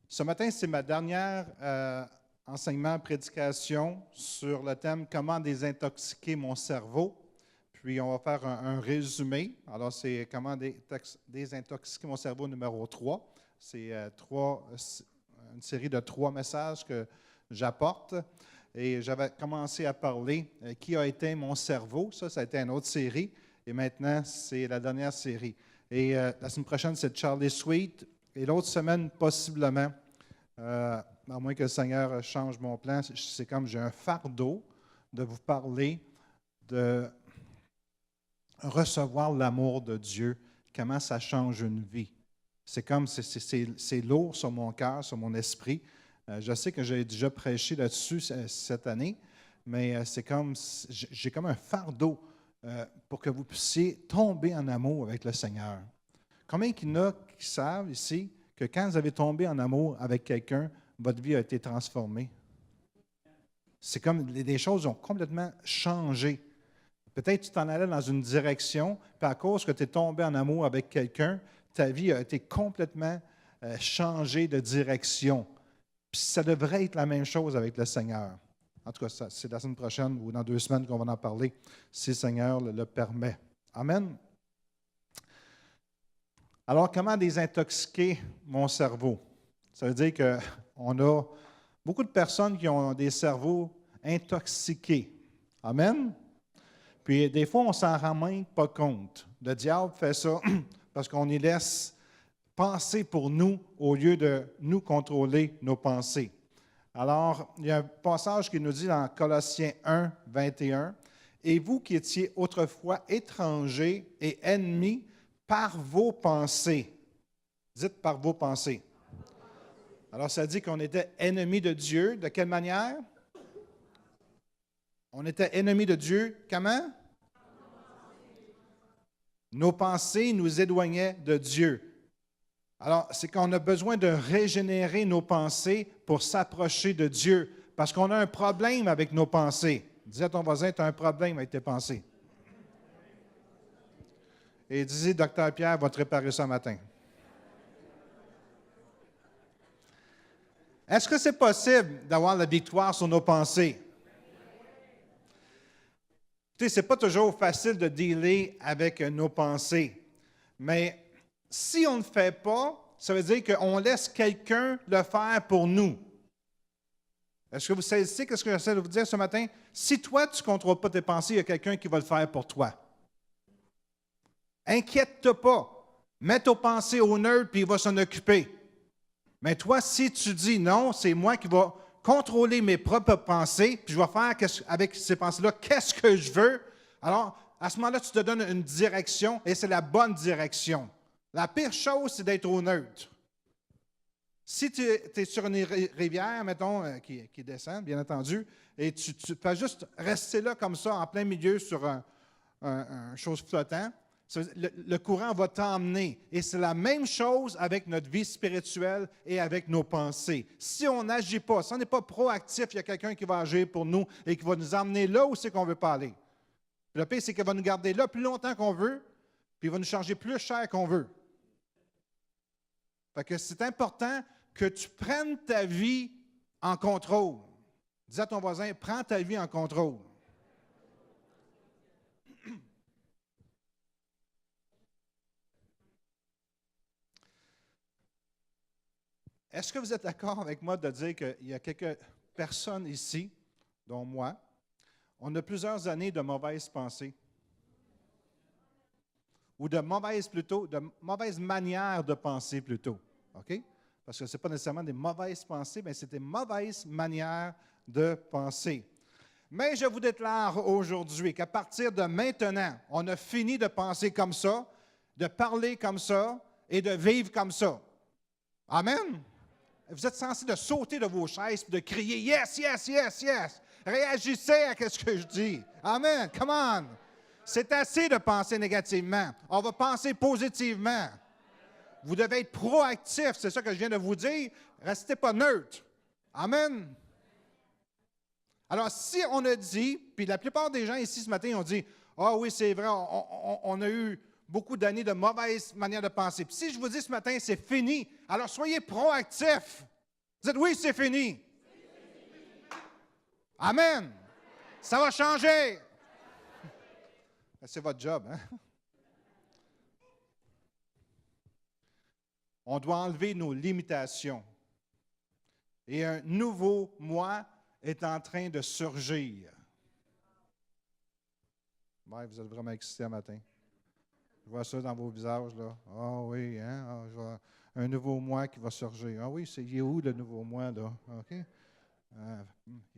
Ce matin, c'est ma dernière enseignement, prédication sur le thème « Comment désintoxiquer mon cerveau ». Puis, on va faire un résumé. Alors, c'est « Comment désintoxiquer mon cerveau » numéro 3. C'est une série de 3 messages que j'apporte. Et j'avais commencé à parler « Qui a été mon cerveau ». Ça a été une autre série. Et maintenant, c'est la dernière série. Et la semaine prochaine, c'est Charlie Sweet. Et l'autre semaine, possiblement, à moins que le Seigneur change mon plan, c'est comme j'ai un fardeau de vous parler de recevoir l'amour de Dieu, comment ça change une vie. C'est comme, c'est lourd sur mon cœur, sur mon esprit. Je sais que j'ai déjà prêché là-dessus cette année, mais c'est comme, j'ai comme un fardeau pour que vous puissiez tomber en amour avec le Seigneur. Combien il y en a qui savent ici que quand vous avez tombé en amour avec quelqu'un, votre vie a été transformée? C'est comme des choses ont complètement changé. Peut-être que tu t'en allais dans une direction, puis à cause que tu es tombé en amour avec quelqu'un, ta vie a été complètement changée de direction. Puis ça devrait être la même chose avec le Seigneur. En tout cas, c'est la semaine prochaine ou dans 2 semaines qu'on va en parler, si le Seigneur le permet. Amen. Alors, comment désintoxiquer mon cerveau? Ça veut dire qu'on a beaucoup de personnes qui ont des cerveaux intoxiqués. Amen? Puis, des fois, on ne s'en rend même pas compte. Le diable fait ça parce qu'on y laisse penser pour nous au lieu de nous contrôler nos pensées. Alors, il y a un passage qui nous dit dans Colossiens 1, 21, « Et vous qui étiez autrefois étrangers et ennemis par vos pensées. » Dites par vos pensées. Alors, ça dit qu'on était ennemis de Dieu. De quelle manière? On était ennemis de Dieu. Comment? Nos pensées nous éloignaient de Dieu. Alors, c'est qu'on a besoin de régénérer nos pensées pour s'approcher de Dieu. Parce qu'on a un problème avec nos pensées. Dis à ton voisin, tu as un problème avec tes pensées. Et disait, Dr. Pierre va te réparer ça matin. Est-ce que c'est possible d'avoir la victoire sur nos pensées? Tu sais, ce n'est pas toujours facile de dealer avec nos pensées. Mais si on ne le fait pas, ça veut dire qu'on laisse quelqu'un le faire pour nous. Est-ce que vous savez ce que j'essaie de vous dire ce matin? Si toi, tu ne contrôles pas tes pensées, il y a quelqu'un qui va le faire pour toi. Inquiète-toi pas. Mets tes pensées au neutre, puis il va s'en occuper. Mais toi, si tu dis non, c'est moi qui vais contrôler mes propres pensées, puis je vais faire avec ces pensées-là qu'est-ce que je veux, alors à ce moment-là, tu te donnes une direction, et c'est la bonne direction. La pire chose, c'est d'être au neutre. Si tu es sur une rivière, mettons, qui descend, bien entendu, et tu peux juste rester là comme ça, en plein milieu, sur un chose flottant, le courant va t'emmener. Et c'est la même chose avec notre vie spirituelle et avec nos pensées. Si on n'agit pas, si on n'est pas proactif, il y a quelqu'un qui va agir pour nous et qui va nous emmener là où c'est qu'on ne veut pas aller. Le pire, c'est qu'il va nous garder là plus longtemps qu'on veut, puis il va nous changer plus cher qu'on veut. Fait que c'est important que tu prennes ta vie en contrôle. Dis à ton voisin, prends ta vie en contrôle. Est-ce que vous êtes d'accord avec moi de dire qu'il y a quelques personnes ici, dont moi, on a plusieurs années de mauvaises pensées? Ou de mauvaises manières de penser plutôt. OK? Parce que ce n'est pas nécessairement des mauvaises pensées, mais c'est des mauvaises manières de penser. Mais je vous déclare aujourd'hui qu'à partir de maintenant, on a fini de penser comme ça, de parler comme ça et de vivre comme ça. Amen? Vous êtes censés de sauter de vos chaises et de crier « Yes, yes, yes, yes ». Réagissez à ce que je dis. Amen. Come on. C'est assez de penser négativement. On va penser positivement. Vous devez être proactif, c'est ça que je viens de vous dire. Restez pas neutre. Amen. Alors, si on a dit, puis la plupart des gens ici ce matin ont dit « Ah oui, c'est vrai, on a eu beaucoup d'années de mauvaises manières de penser. » Puis si je vous dis ce matin, c'est fini, alors soyez proactifs. Dites oui, c'est fini. Amen. Ça va changer. C'est votre job, hein? On doit enlever nos limitations. Et un nouveau moi est en train de surgir. Ouais, vous êtes vraiment excités ce matin. Je vois ça dans vos visages, là. Ah oui, hein? Ah, je vois un nouveau moi qui va surgir. Ah oui, il est où le nouveau moi, là? OK?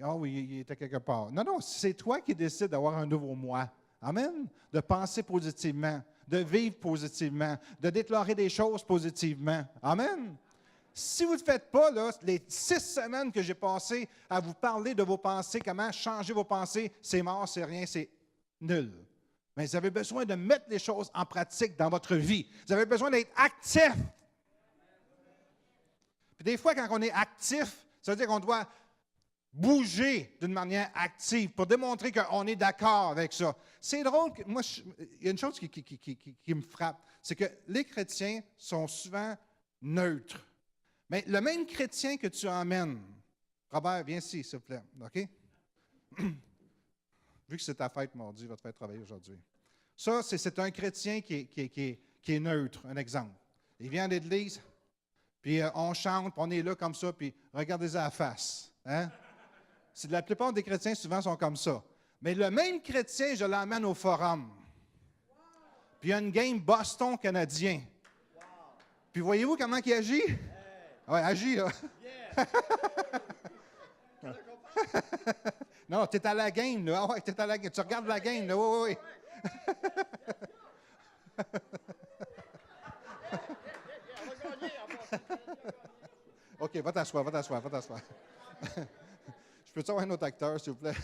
Ah oui, il était quelque part. Non, non, c'est toi qui décides d'avoir un nouveau moi. Amen. De penser positivement, de vivre positivement, de déclarer des choses positivement. Amen. Si vous ne le faites pas, là, les 6 semaines que j'ai passées à vous parler de vos pensées, comment changer vos pensées, c'est mort, c'est rien, c'est nul. Mais vous avez besoin de mettre les choses en pratique dans votre vie. Vous avez besoin d'être actif. Puis des fois, quand on est actif, ça veut dire qu'on doit bouger d'une manière active pour démontrer qu'on est d'accord avec ça. C'est drôle, moi, il y a une chose qui me frappe, c'est que les chrétiens sont souvent neutres. Mais le même chrétien que tu emmènes, Robert, viens ici, s'il vous plaît, OK? Vu que c'est ta fête mardi, il va te faire travailler aujourd'hui. Ça, c'est un chrétien qui est neutre, un exemple. Il vient à l'église, puis on chante, puis on est là comme ça, puis regardez-y à la face. Hein? La plupart des chrétiens, souvent, sont comme ça. Mais le même chrétien, je l'emmène au forum. Puis il y a une game Boston-Canadien. Puis voyez-vous comment il agit? Oui, agis, là. Non, tu es à la game, là. Ah ouais, tu es à la game. Tu regardes la game, là. Oui, oui, OK, va t'asseoir. Je peux-tu avoir un autre acteur, s'il vous plaît?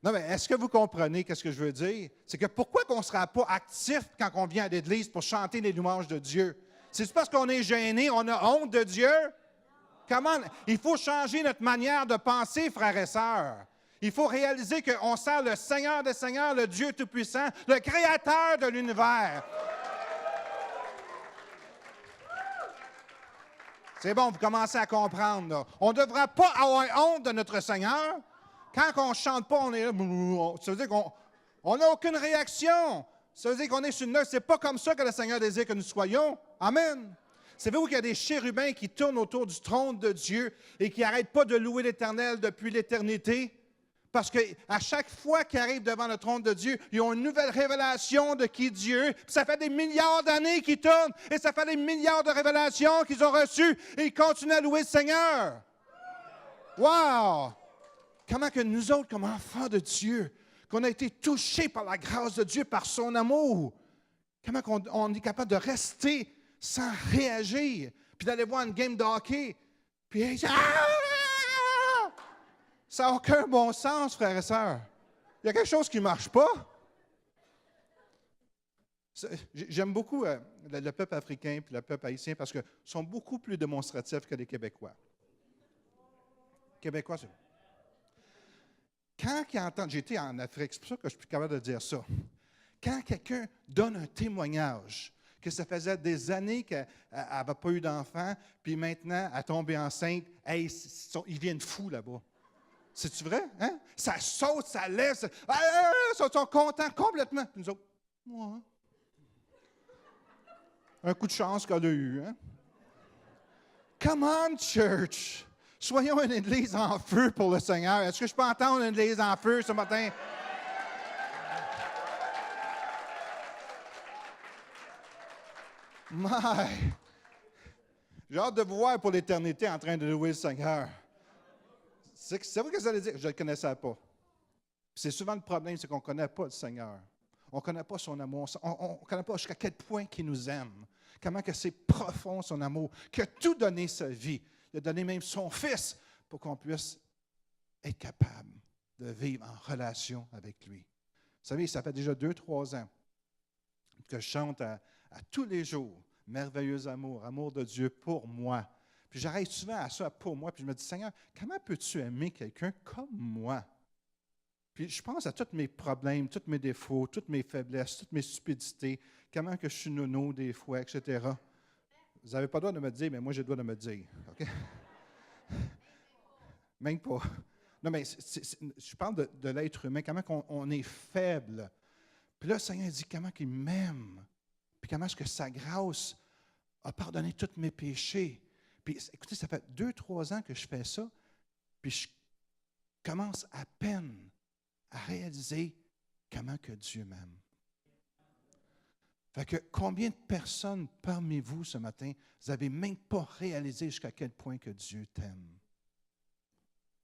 Non, mais est-ce que vous comprenez ce que je veux dire? C'est que pourquoi qu'on ne sera pas actif quand on vient à l'église pour chanter les louanges de Dieu? C'est parce qu'on est gêné, on a honte de Dieu? Comment? Il faut changer notre manière de penser, frères et sœurs. Il faut réaliser qu'on sert le Seigneur des Seigneurs, le Dieu Tout-Puissant, le Créateur de l'univers. C'est bon, vous commencez à comprendre, là. On ne devra pas avoir honte de notre Seigneur. Quand on ne chante pas, on est là. Ça veut dire qu'on n'a aucune réaction. Ça veut dire qu'on est sur une œuvre. Ce n'est pas comme ça que le Seigneur désire que nous soyons. Amen. Savez-vous qu'il y a des chérubins qui tournent autour du trône de Dieu et qui n'arrêtent pas de louer l'Éternel depuis l'éternité? Parce qu'à chaque fois qu'ils arrivent devant le trône de Dieu, ils ont une nouvelle révélation de qui Dieu est. Puis ça fait des milliards d'années qu'ils tournent et ça fait des milliards de révélations qu'ils ont reçues et ils continuent à louer le Seigneur. Wow! Comment que nous autres, comme enfants de Dieu, qu'on a été touchés par la grâce de Dieu, par son amour, comment on est capable de rester sans réagir, puis d'aller voir une game de hockey, puis ça n'a aucun bon sens, frères et sœurs. Il y a quelque chose qui ne marche pas. J'aime beaucoup le peuple africain et le peuple haïtien parce qu'ils sont beaucoup plus démonstratifs que les Québécois. Québécois, c'est... Quand ils entendent, j'étais en Afrique, c'est pour ça que je suis capable de dire ça. Quand quelqu'un donne un témoignage, que ça faisait des années qu'elle n'avait pas eu d'enfant, puis maintenant, elle est tombée enceinte, hey, ils viennent fous là-bas. C'est-tu vrai? Hein? Ça saute, ça lève, ils sont contents complètement. Puis nous autres, ouais. Un coup de chance qu'elle a eu. Hein? Come on, church! Soyons une église en feu pour le Seigneur. Est-ce que je peux entendre une église en feu ce matin? My! J'ai hâte de vous voir pour l'éternité en train de louer le Seigneur. C'est vrai que ça veut dire? Je ne le connaissais pas. C'est souvent le problème, c'est qu'on ne connaît pas le Seigneur. On ne connaît pas son amour. On ne connaît pas jusqu'à quel point il nous aime. Comment que c'est profond son amour. Qu'il a tout donné sa vie. Il a donné même son Fils pour qu'on puisse être capable de vivre en relation avec lui. Vous savez, ça fait déjà 2-3 ans que je chante à tous les jours, merveilleux amour, amour de Dieu pour moi. Puis j'arrive souvent à ça pour moi, puis je me dis, Seigneur, comment peux-tu aimer quelqu'un comme moi? Puis je pense à tous mes problèmes, tous mes défauts, toutes mes faiblesses, toutes mes stupidités, comment que je suis nono des fois, etc. Vous n'avez pas le droit de me le dire, mais moi, j'ai le droit de me le dire. OK? Même pas. Non, mais je parle de l'être humain, comment on est faible. Puis là, le Seigneur dit comment il m'aime. Puis comment est-ce que sa grâce a pardonné tous mes péchés. Puis écoutez, ça fait 2-3 ans que je fais ça, puis je commence à peine à réaliser comment que Dieu m'aime. Fait que combien de personnes parmi vous ce matin, vous n'avez même pas réalisé jusqu'à quel point que Dieu t'aime?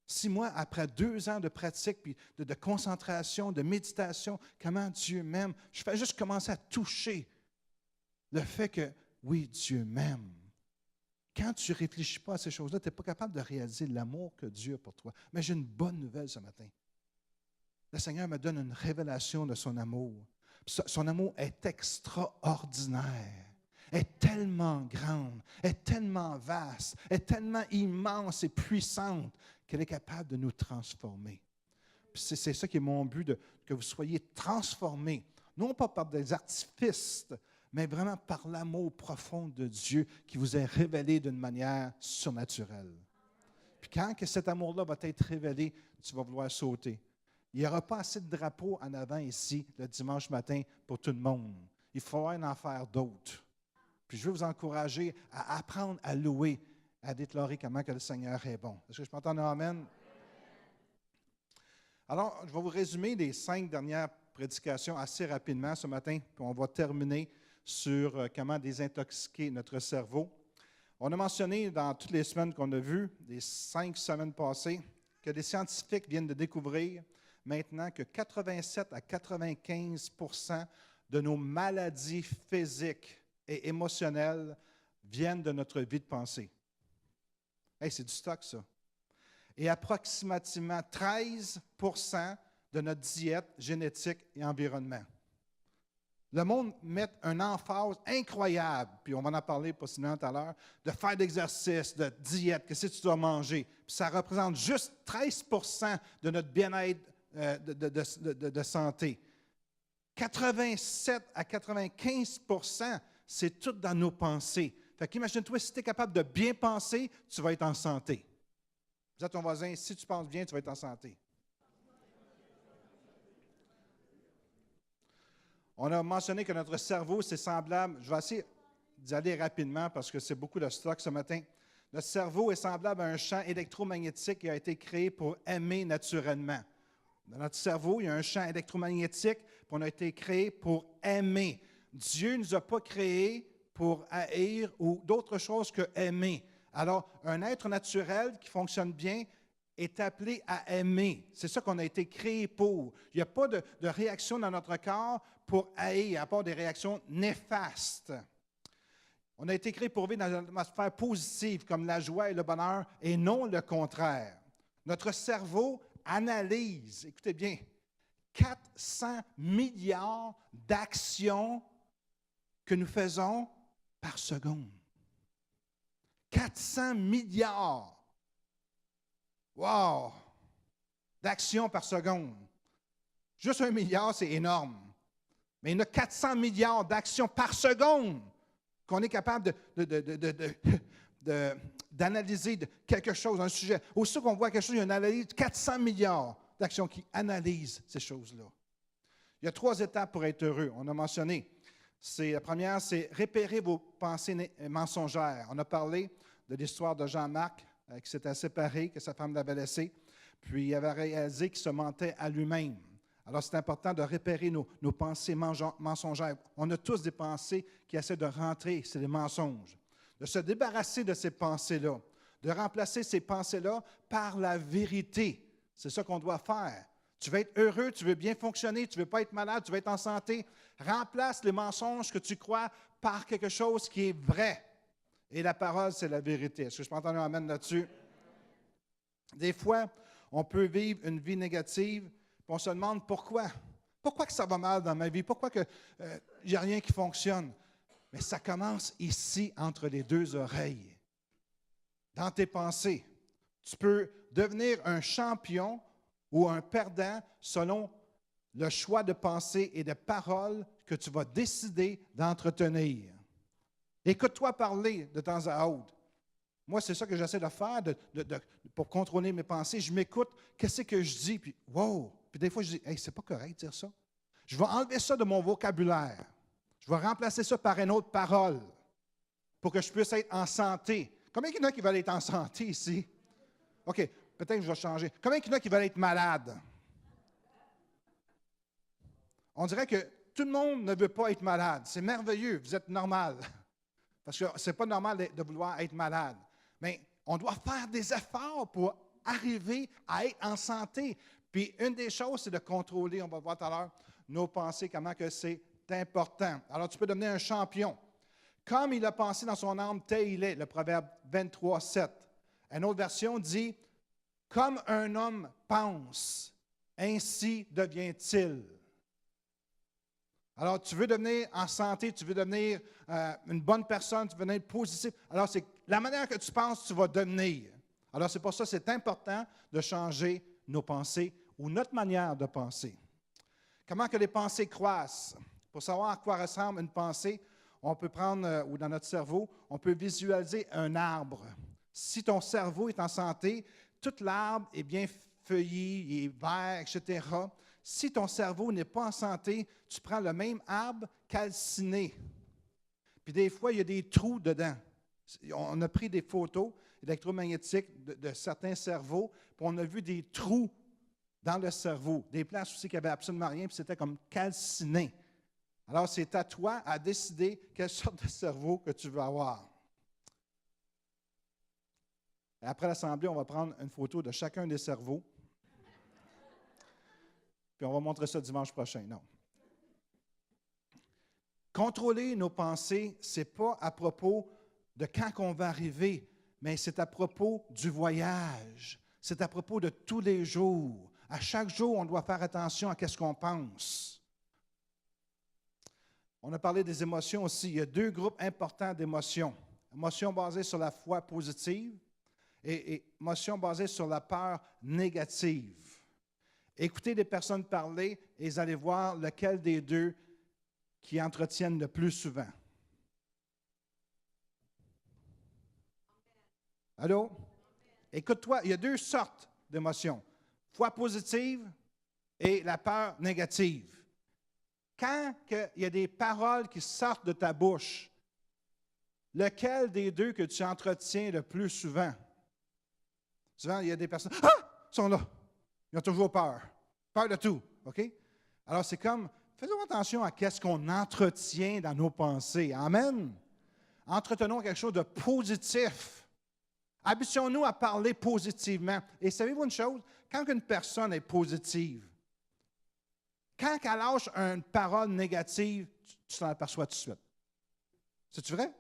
Si moi, après 2 ans de pratique, puis de concentration, de méditation, comment Dieu m'aime, je fais juste commencer à toucher le fait que, oui, Dieu m'aime. Quand tu ne réfléchis pas à ces choses-là, tu n'es pas capable de réaliser l'amour que Dieu a pour toi. Mais j'ai une bonne nouvelle ce matin. Le Seigneur me donne une révélation de son amour. Son amour est extraordinaire, est tellement grande, est tellement vaste, est tellement immense et puissante qu'elle est capable de nous transformer. C'est ça qui est mon but, que vous soyez transformés, non pas par des artifices, mais vraiment par l'amour profond de Dieu qui vous est révélé d'une manière surnaturelle. Puis quand que cet amour-là va être révélé, tu vas vouloir sauter. Il n'y aura pas assez de drapeaux en avant ici le dimanche matin pour tout le monde. Il faudra en faire d'autres. Puis je veux vous encourager à apprendre à louer, à déclarer comment que le Seigneur est bon. Est-ce que je peux entendre un amen? Alors, je vais vous résumer les 5 dernières prédications assez rapidement ce matin, puis on va terminer sur comment désintoxiquer notre cerveau. On a mentionné dans toutes les semaines qu'on a vues, les 5 semaines passées, que les scientifiques viennent de découvrir maintenant que 87 à 95 % de nos maladies physiques et émotionnelles viennent de notre vie de pensée. Hey, c'est du stock, ça. Et approximativement 13 % de notre diète, génétique et environnement. Le monde met un emphase incroyable, puis on va en parler possiblement tout à l'heure, de faire d'exercice, de diète, qu'est-ce que tu dois manger. Puis ça représente juste 13 % de notre bien-être de santé. 87 à 95 % c'est tout dans nos pensées. Fait qu'imagine-toi, si tu es capable de bien penser, tu vas être en santé. Dis à ton voisin, si tu penses bien, tu vas être en santé. On a mentionné que notre cerveau, c'est semblable, je vais essayer d'y aller rapidement parce que c'est beaucoup de stock ce matin. Notre cerveau est semblable à un champ électromagnétique qui a été créé pour aimer naturellement. Dans notre cerveau, il y a un champ électromagnétique, puis on a été créé pour aimer. Dieu ne nous a pas créés pour haïr ou d'autre chose que aimer. Alors, un être naturel qui fonctionne bien est appelé à aimer. C'est ça qu'on a été créé pour. Il n'y a pas de réaction dans notre corps pour haïr, à part des réactions néfastes. On a été créé pour vivre dans une atmosphère positive, comme la joie et le bonheur, et non le contraire. Notre cerveau analyse, écoutez bien, 400 milliards d'actions que nous faisons par seconde. 400 milliards. Wow! D'actions par seconde. Juste 1 milliard, c'est énorme. Mais il y en a 400 milliards d'actions par seconde qu'on est capable d'analyser quelque chose, un sujet. Aussitôt qu'on voit quelque chose, il y a une analyse, 400 milliards d'actions qui analysent ces choses-là. Il y a 3 étapes pour être heureux. On a mentionné. La première, c'est repérer vos pensées mensongères. On a parlé de l'histoire de Jean-Marc qui s'était séparé, que sa femme l'avait laissé, puis il avait réalisé qu'il se mentait à lui-même. Alors, c'est important de repérer nos pensées mensongères. On a tous des pensées qui essaient de rentrer, c'est des mensonges. De se débarrasser de ces pensées-là, de remplacer ces pensées-là par la vérité. C'est ça qu'on doit faire. Tu veux être heureux, tu veux bien fonctionner, tu ne veux pas être malade, tu veux être en santé. Remplace les mensonges que tu crois par quelque chose qui est vrai. Et la parole, c'est la vérité. Est-ce que je peux entendre un amen là-dessus? Des fois, on peut vivre une vie négative, puis on se demande pourquoi. Pourquoi que ça va mal dans ma vie? Pourquoi que il n'y a rien qui fonctionne? Mais ça commence ici, entre les 2 oreilles. Dans tes pensées. Tu peux devenir un champion ou un perdant selon le choix de pensée et de paroles que tu vas décider d'entretenir. Écoute-toi parler de temps à autre. Moi, c'est ça que j'essaie de faire pour contrôler mes pensées. Je m'écoute, qu'est-ce que je dis, puis wow! Puis des fois, je dis, hey, c'est pas correct de dire ça. Je vais enlever ça de mon vocabulaire. Je vais remplacer ça par une autre parole pour que je puisse être en santé. Combien il y en a qui veulent être en santé ici? OK, peut-être que je vais changer. Combien il y en a qui veulent être malades? On dirait que tout le monde ne veut pas être malade. C'est merveilleux, vous êtes normal. Parce que ce n'est pas normal de vouloir être malade. Mais on doit faire des efforts pour arriver à être en santé. Puis une des choses, c'est de contrôler, on va voir tout à l'heure, nos pensées, comment que c'est important. Alors tu peux devenir un champion. Comme il a pensé dans son âme, tel il est, le proverbe 23, 7. Une autre version dit, comme un homme pense, ainsi devient-il. Alors, tu veux devenir en santé, tu veux devenir une bonne personne, tu veux devenir positif. Alors, c'est la manière que tu penses, tu vas devenir. Alors, c'est pour ça que c'est important de changer nos pensées ou notre manière de penser. Comment que les pensées croissent? Pour savoir à quoi ressemble une pensée, on peut prendre, ou dans notre cerveau, on peut visualiser un arbre. Si ton cerveau est en santé, tout l'arbre est bien feuillu, il est vert, etc. Si ton cerveau n'est pas en santé, tu prends le même arbre calciné. Puis des fois, il y a des trous dedans. On a pris des photos électromagnétiques de certains cerveaux, puis on a vu des trous dans le cerveau, des places aussi qui n'avaient absolument rien, puis c'était comme calciné. Alors, c'est à toi à décider quelle sorte de cerveau que tu veux avoir. Et après l'assemblée, on va prendre une photo de chacun des cerveaux. Puis on va montrer ça dimanche prochain. Non. Contrôler nos pensées, ce n'est pas à propos de quand on va arriver, mais c'est à propos du voyage. C'est à propos de tous les jours. À chaque jour, on doit faire attention à ce qu'on pense. On a parlé des émotions aussi. Il y a deux groupes importants d'émotions. Émotions basées sur la foi positive et émotions basées sur la peur négative. Écoutez des personnes parler et vous allez voir lequel des deux qui entretiennent le plus souvent. Allô? Écoute-toi, il y a deux sortes d'émotions. Foi positive et la peur négative. Quand il y a des paroles qui sortent de ta bouche, lequel des deux que tu entretiens le plus souvent? Souvent, il y a des personnes, ah! Ils sont là. Ils ont toujours peur. Peur de tout, OK? Alors, c'est comme, faisons attention à ce qu'on entretient dans nos pensées. Amen? Entretenons quelque chose de positif. Habituons-nous à parler positivement. Et savez-vous une chose? Quand une personne est positive, quand elle lâche une parole négative, tu t'en aperçois tout de suite. C'est-tu vrai?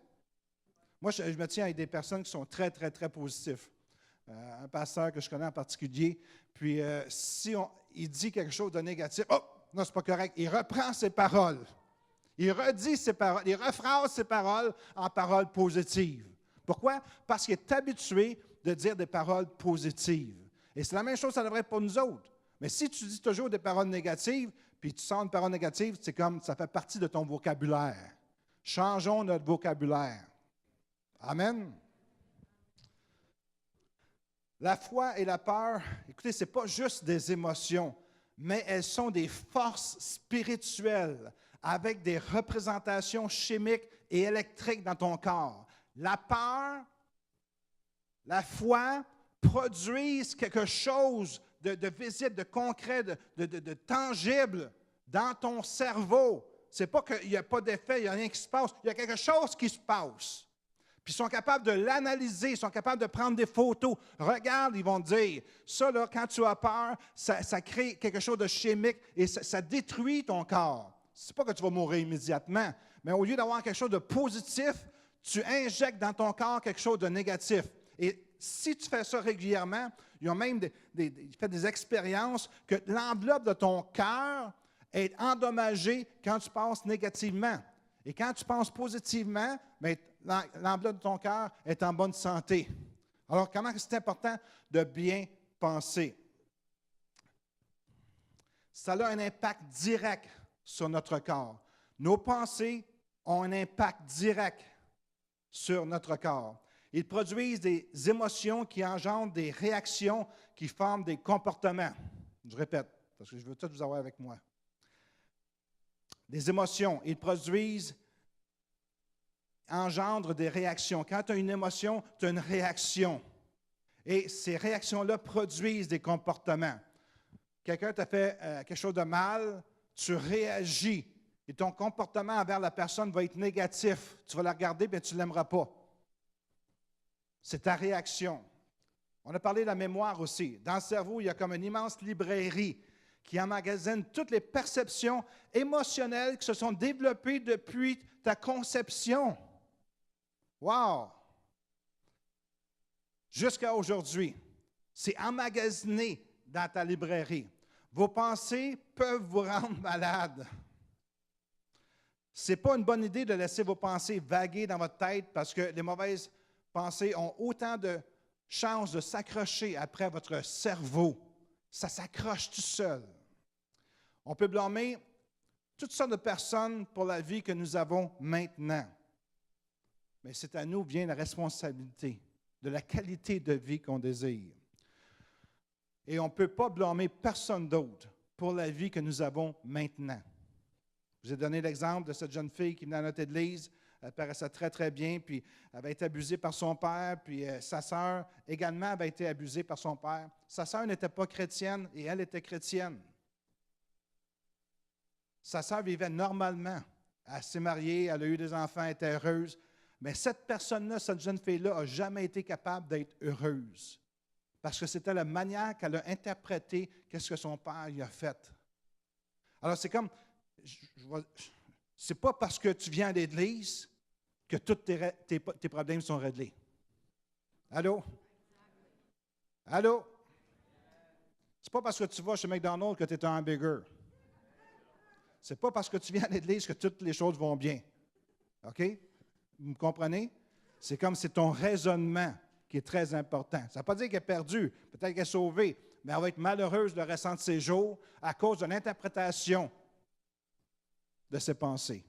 Moi, je me tiens avec des personnes qui sont très, très, très positives. Un pasteur que je connais en particulier, puis si il dit quelque chose de négatif, oh, non, c'est pas correct, il reprend ses paroles. Il redit ses paroles, il rephrase ses paroles en paroles positives. Pourquoi? Parce qu'il est habitué de dire des paroles positives. Et c'est la même chose, ça devrait être pour nous autres. Mais si tu dis toujours des paroles négatives, puis tu sens une parole négative, c'est comme ça fait partie de ton vocabulaire. Changeons notre vocabulaire. Amen. La foi et la peur, écoutez, ce n'est pas juste des émotions, mais elles sont des forces spirituelles avec des représentations chimiques et électriques dans ton corps. La peur, la foi produisent quelque chose de visible, de concret, de tangible dans ton cerveau. Ce n'est pas qu'il n'y a pas d'effet, il n'y a rien qui se passe. Il y a quelque chose qui se passe. Puis ils sont capables de l'analyser, ils sont capables de prendre des photos. Regarde, ils vont te dire, ça, là, quand tu as peur, ça crée quelque chose de chimique et ça détruit ton corps. Ce n'est pas que tu vas mourir immédiatement, mais au lieu d'avoir quelque chose de positif, tu injectes dans ton corps quelque chose de négatif. Et si tu fais ça régulièrement, ils ont même fait des expériences que l'enveloppe de ton cœur est endommagée quand tu penses négativement. Et quand tu penses positivement, l'enveloppe de ton cœur est en bonne santé. Alors, comment c'est important de bien penser? Ça a un impact direct sur notre corps. Nos pensées ont un impact direct sur notre corps. Ils produisent des émotions qui engendrent des réactions qui forment des comportements. Je répète, parce que je veux tout vous avoir avec moi. Des émotions. Ils produisent, engendrent des réactions. Quand tu as une émotion, tu as une réaction. Et ces réactions-là produisent des comportements. Quelqu'un t'a fait quelque chose de mal, tu réagis. Et ton comportement envers la personne va être négatif. Tu vas la regarder, mais tu ne l'aimeras pas. C'est ta réaction. On a parlé de la mémoire aussi. Dans le cerveau, il y a comme une immense librairie qui emmagasine toutes les perceptions émotionnelles qui se sont développées depuis ta conception. Wow! Jusqu'à aujourd'hui, c'est emmagasiné dans ta librairie. Vos pensées peuvent vous rendre malade. Ce n'est pas une bonne idée de laisser vos pensées vaguer dans votre tête parce que les mauvaises pensées ont autant de chances de s'accrocher après votre cerveau. Ça s'accroche tout seul. On peut blâmer toutes sortes de personnes pour la vie que nous avons maintenant. Mais c'est à nous vient la responsabilité de la qualité de vie qu'on désire. Et on ne peut pas blâmer personne d'autre pour la vie que nous avons maintenant. Je vous ai donné l'exemple de cette jeune fille qui venait à notre église. Elle paraissait très, très bien, puis elle avait été abusée par son père, puis sa sœur également avait été abusée par son père. Sa sœur n'était pas chrétienne et elle était chrétienne. Sa sœur vivait normalement. Elle s'est mariée, elle a eu des enfants, elle était heureuse. Mais cette personne-là, cette jeune fille-là, n'a jamais été capable d'être heureuse. Parce que c'était la manière qu'elle a interprété qu'est-ce que son père lui a fait. Alors, c'est comme, c'est pas parce que tu viens à l'église que tous tes problèmes sont réglés. Allô? Allô? C'est pas parce que tu vas chez McDonald's que tu es un hamburger. C'est pas parce que tu viens à l'église que toutes les choses vont bien. OK? Vous me comprenez? C'est comme c'est ton raisonnement qui est très important. Ça ne veut pas dire qu'elle est perdue, peut-être qu'elle est sauvée, mais elle va être malheureuse le restant de ses jours à cause de l'interprétation de ses pensées.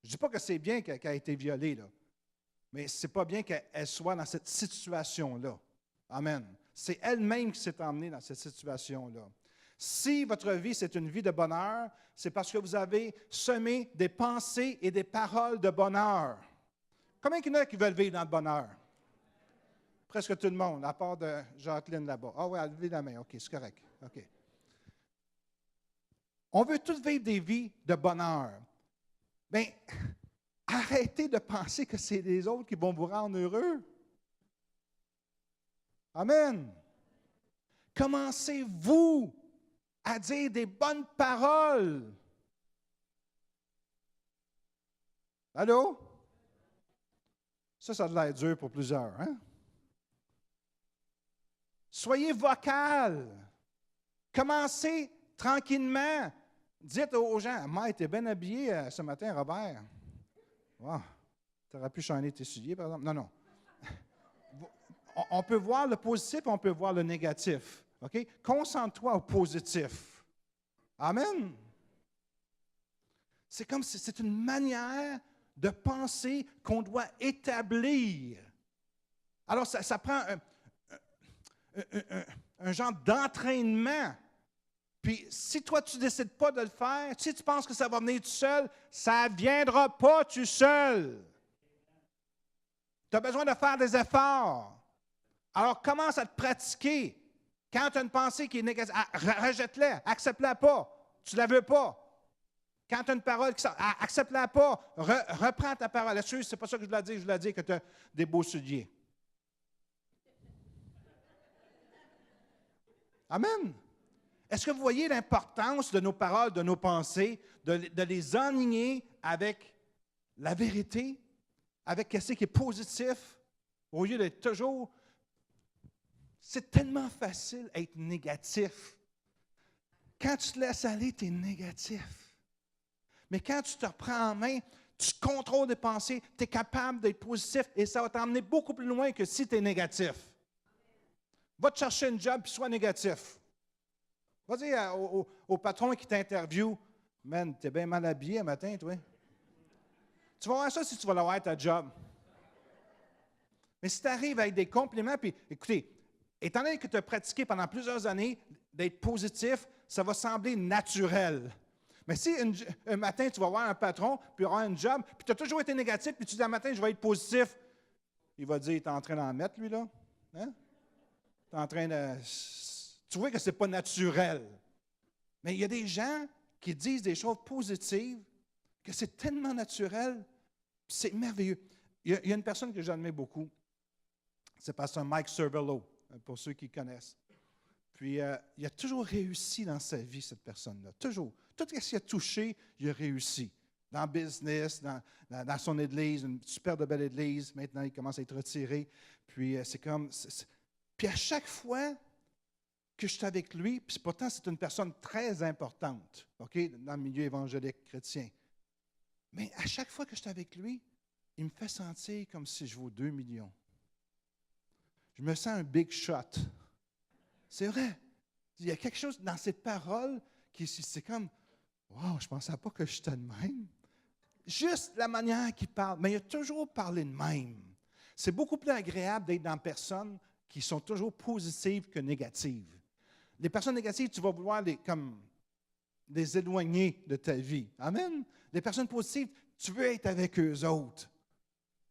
Je ne dis pas que c'est bien qu'elle ait été violée, là, mais ce n'est pas bien qu'elle soit dans cette situation-là. Amen. C'est elle-même qui s'est emmenée dans cette situation-là. Si votre vie, c'est une vie de bonheur, c'est parce que vous avez semé des pensées et des paroles de bonheur. Combien il y en a qui veulent vivre dans le bonheur? Presque tout le monde, à part de Jacqueline là-bas. Ah oui, elle lève la main. OK, c'est correct. OK. On veut tous vivre des vies de bonheur. Bien, arrêtez de penser que c'est les autres qui vont vous rendre heureux. Amen. Commencez-vous à dire des bonnes paroles. Allô? Ça a l'air dur pour plusieurs, hein? Soyez vocal. Commencez tranquillement. Dites aux gens, « Maman, tu es bien habillé ce matin, Robert. Wow. Tu aurais pu changer tes souliers, par exemple. » Non, non. On peut voir le positif, on peut voir le négatif. OK? Concentre-toi au positif. Amen. C'est comme si c'est une manière de penser qu'on doit établir. Alors, ça prend un genre d'entraînement. Puis, si toi, tu ne décides pas de le faire, si tu penses que ça va venir tout seul, ça ne viendra pas tout seul. Tu as besoin de faire des efforts. Alors, commence à te pratiquer. Quand tu as une pensée qui est négative, rejette-la, accepte-la pas. Tu ne la veux pas. Quand tu as une parole qui sort, accepte-la pas. Reprends ta parole. Ce n'est pas ça que je voulais dire. Je voulais dire que tu as des beaux souliers. Amen. Est-ce que vous voyez l'importance de nos paroles, de nos pensées, de les enligner avec la vérité, avec ce qui est positif, au lieu d'être toujours... C'est tellement facile d'être négatif. Quand tu te laisses aller, tu es négatif. Mais quand tu te reprends en main, tu contrôles tes pensées, tu es capable d'être positif et ça va t'emmener beaucoup plus loin que si tu es négatif. Va te chercher un job et sois négatif. Va dire au patron qui t'interviewe, « Man, tu es bien mal habillé un matin, toi. » Tu vas voir ça si tu vas l'avoir ta job. Mais si tu arrives avec des compliments, puis écoutez, étant donné que tu as pratiqué pendant plusieurs années d'être positif, ça va sembler naturel. Mais si un matin, tu vas voir un patron, puis avoir un job, puis tu as toujours été négatif, puis tu dis un matin, je vais être positif, il va dire, tu es en train d'en mettre, lui, là? Hein? Tu es en train de... Tu vois que ce n'est pas naturel. Mais il y a des gens qui disent des choses positives, que c'est tellement naturel, c'est merveilleux. Il y a une personne que j'admire beaucoup, c'est pasteur Mike Cervello, pour ceux qui connaissent. Puis, il a toujours réussi dans sa vie, cette personne-là. Toujours. Tout ce qu'il a touché, il a réussi. Dans le business, dans son église, une super belle église. Maintenant, il commence à être retiré. Puis, c'est comme... Puis, à chaque fois que je suis avec lui, puis pourtant, c'est une personne très importante, OK, dans le milieu évangélique chrétien. Mais à chaque fois que je suis avec lui, il me fait sentir comme si je vaux 2 millions. Je me sens un big shot. C'est vrai. Il y a quelque chose dans ses paroles qui c'est comme, wow, je ne pensais pas que j'étais de même. Juste la manière qu'il parle, mais il a toujours parlé de même. C'est beaucoup plus agréable d'être dans personnes qui sont toujours positives que négatives. Les personnes négatives, tu vas vouloir comme les éloigner de ta vie. Amen. Les personnes positives, tu veux être avec eux autres.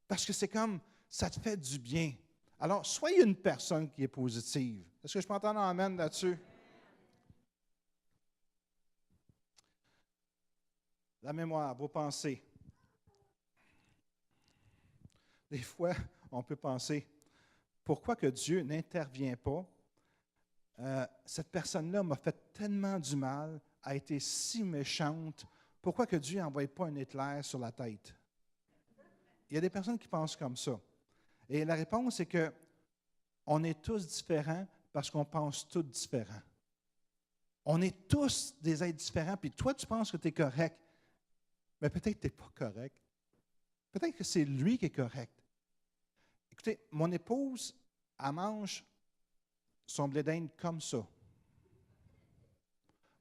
Parce que c'est comme, ça te fait du bien. Alors, soyez une personne qui est positive. Est-ce que je peux entendre un amen là-dessus? La mémoire, vos pensées. Des fois, on peut penser, pourquoi que Dieu n'intervient pas? Cette personne-là m'a fait tellement du mal, a été si méchante, pourquoi que Dieu n'envoie pas un éclair sur la tête? Il y a des personnes qui pensent comme ça. Et la réponse est que on est tous différents parce qu'on pense tous différents. On est tous des êtres différents, puis toi, tu penses que tu es correct, mais peut-être que tu n'es pas correct. Peut-être que c'est lui qui est correct. Écoutez, mon épouse, elle mange son blé d'Inde comme ça.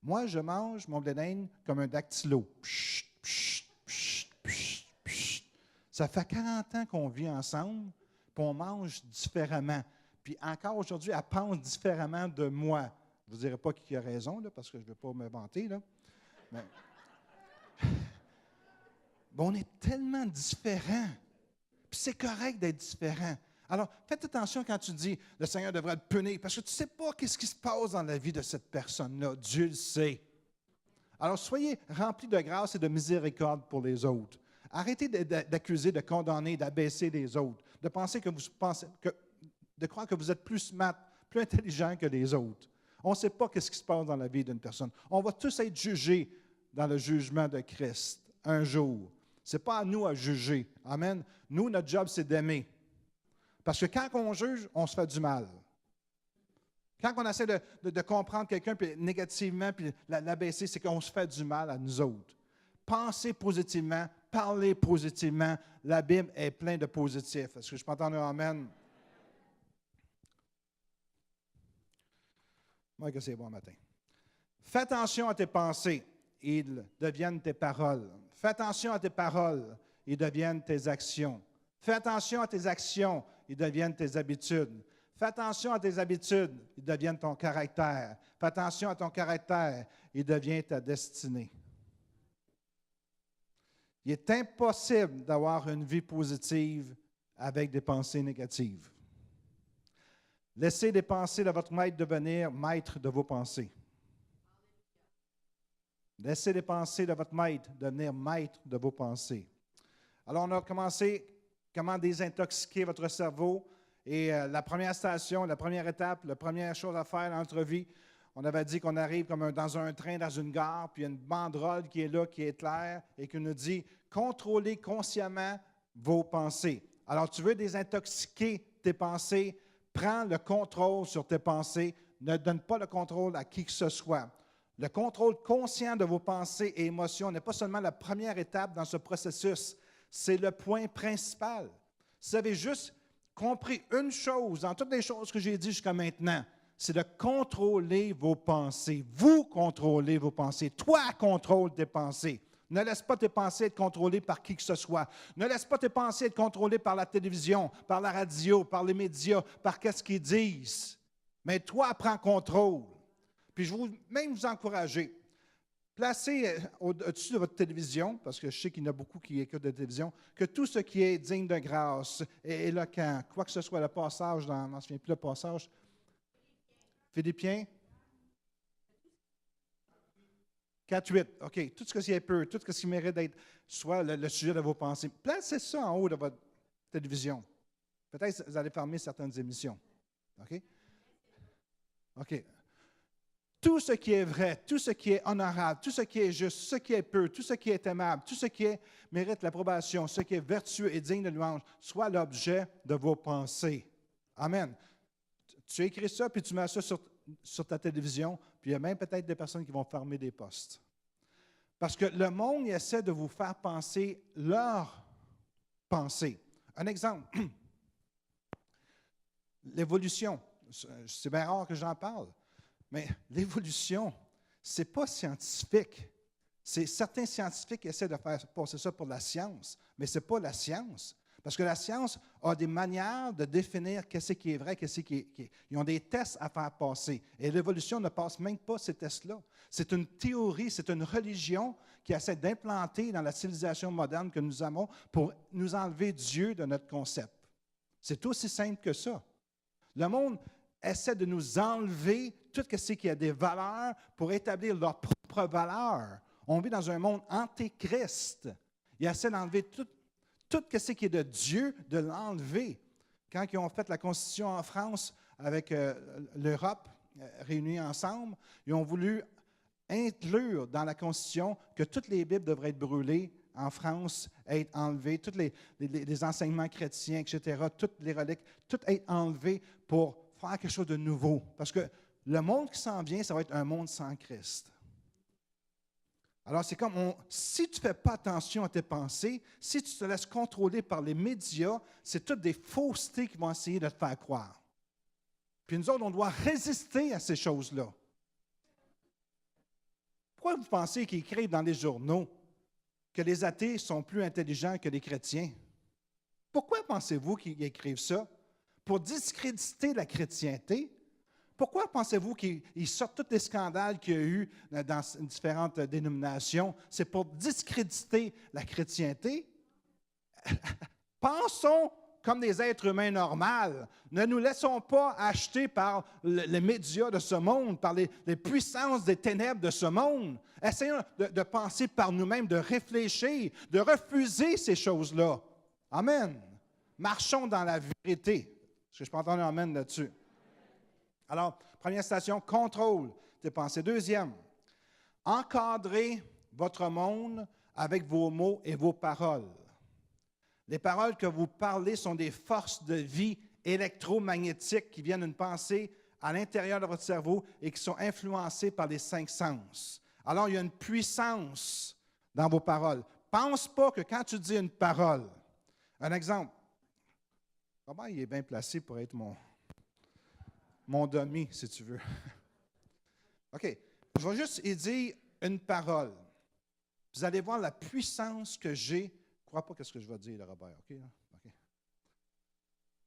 Moi, je mange mon blé d'Inde comme un dactylo. Pshht, pshht, pshht, pshht, pshht. Ça fait 40 ans qu'on vit ensemble, puis on mange différemment. Puis encore aujourd'hui, elle pense différemment de moi. Je ne vous dirai pas qui a raison, là, parce que je ne veux pas me vanter. Là. Mais... Bon, on est tellement différents. Puis c'est correct d'être différent. Alors, faites attention quand tu dis « le Seigneur devrait te punir », parce que tu ne sais pas ce qui se passe dans la vie de cette personne-là. Dieu le sait. Alors, soyez remplis de grâce et de miséricorde pour les autres. Arrêtez d'accuser, de condamner, d'abaisser les autres, de penser que vous pensez, de croire que vous êtes plus smart, plus intelligent que les autres. On ne sait pas ce qui se passe dans la vie d'une personne. On va tous être jugés dans le jugement de Christ un jour. Ce n'est pas à nous à juger. Amen. Nous, notre job, c'est d'aimer. Parce que quand on juge, on se fait du mal. Quand on essaie de comprendre quelqu'un puis négativement puis l'abaisser, c'est qu'on se fait du mal à nous autres. Pensez positivement, parlez positivement. La Bible est pleine de positifs. Est-ce que je peux entendre un amen? Moi, que c'est bon matin. Fais attention à tes pensées, ils deviennent tes paroles. Fais attention à tes paroles, ils deviennent tes actions. Fais attention à tes actions, ils deviennent tes habitudes. Fais attention à tes habitudes, ils deviennent ton caractère. Fais attention à ton caractère, il devient ta destinée. Il est impossible d'avoir une vie positive avec des pensées négatives. Laissez les pensées de votre maître devenir maître de vos pensées. Laissez les pensées de votre maître devenir maître de vos pensées. Alors, on a commencé comment désintoxiquer votre cerveau. Et la première station, la première étape, la première chose à faire dans notre vie, on avait dit qu'on arrive comme dans un train, dans une gare, puis il y a une banderole qui est là, qui est claire, et qui nous dit « Contrôlez consciemment vos pensées ». Alors, tu veux désintoxiquer tes pensées, prends le contrôle sur tes pensées, ne donne pas le contrôle à qui que ce soit. Le contrôle conscient de vos pensées et émotions n'est pas seulement la première étape dans ce processus, c'est le point principal. Si vous avez juste compris une chose dans toutes les choses que j'ai dit jusqu'à maintenant, c'est de contrôler vos pensées. Vous contrôlez vos pensées. Toi, contrôle tes pensées. Ne laisse pas tes pensées être contrôlées par qui que ce soit. Ne laisse pas tes pensées être contrôlées par la télévision, par la radio, par les médias, par qu'est-ce qu'ils disent. Mais toi, prends contrôle. Puis je veux même vous encourager. Placez au-dessus de votre télévision, parce que je sais qu'il y en a beaucoup qui écoutent de la télévision, que tout ce qui est digne de grâce, est éloquent, quoi que ce soit, le passage, je ne me souviens plus le passage, Philippiens 4:8, OK. Tout ce qui est peu, tout ce qui mérite d'être soit le sujet de vos pensées. Placez ça en haut de votre télévision. Peut-être que vous allez fermer certaines émissions. OK? OK. Tout ce qui est vrai, tout ce qui est honorable, tout ce qui est juste, tout ce qui est peu, tout ce qui est aimable, tout ce qui mérite l'approbation, ce qui est vertueux et digne de louange, soit l'objet de vos pensées. Amen. Tu écris ça, puis tu mets ça sur ta télévision, puis il y a même peut-être des personnes qui vont fermer des postes. Parce que le monde il essaie de vous faire penser leurs pensées. Un exemple, l'évolution. C'est bien rare que j'en parle. Mais l'évolution, ce n'est pas scientifique. Certains scientifiques essaient de faire passer ça pour la science, mais ce n'est pas la science. Parce que la science a des manières de définir qu'est-ce qui est vrai, qu'est-ce qui est. Ils ont des tests à faire passer. Et l'évolution ne passe même pas ces tests-là. C'est une théorie, c'est une religion qui essaie d'implanter dans la civilisation moderne que nous avons pour nous enlever Dieu de notre concept. C'est aussi simple que ça. Le monde essaie de nous enlever tout ce qui a des valeurs pour établir leurs propres valeurs. On vit dans un monde antéchrist. Ils essaient d'enlever tout ce qui est de Dieu, de l'enlever. Quand ils ont fait la Constitution en France avec l'Europe réunis ensemble, ils ont voulu inclure dans la Constitution que toutes les Bibles devraient être brûlées en France, être enlevées, tous les enseignements chrétiens, etc., toutes les reliques, tout être enlevé pour faire quelque chose de nouveau. Parce que le monde qui s'en vient, ça va être un monde sans Christ. Alors, c'est comme, si tu ne fais pas attention à tes pensées, si tu te laisses contrôler par les médias, c'est toutes des faussetés qui vont essayer de te faire croire. Puis nous autres, on doit résister à ces choses-là. Pourquoi vous pensez qu'ils écrivent dans les journaux que les athées sont plus intelligents que les chrétiens? Pourquoi pensez-vous qu'ils écrivent ça? Pour discréditer la chrétienté? Pourquoi pensez-vous qu'ils sortent tous les scandales qu'il y a eu dans différentes dénominations? C'est pour discréditer la chrétienté? Pensons comme des êtres humains normaux. Ne nous laissons pas acheter par les médias de ce monde, par les puissances des ténèbres de ce monde. Essayons de penser par nous-mêmes, de réfléchir, de refuser ces choses-là. Amen. Marchons dans la vérité. Est-ce que je peux entendre un amen là-dessus? Alors, première station, contrôle tes pensées. Deuxième, encadrez votre monde avec vos mots et vos paroles. Les paroles que vous parlez sont des forces de vie électromagnétiques qui viennent d'une pensée à l'intérieur de votre cerveau et qui sont influencées par les 5 sens. Alors, il y a une puissance dans vos paroles. Pense pas que quand tu dis une parole, un exemple, Robert, il est bien placé pour être mon demi, si tu veux. OK. Je vais juste dire une parole. Vous allez voir la puissance que j'ai. Je ne crois pas ce que je vais dire, là, Robert. OK? OK.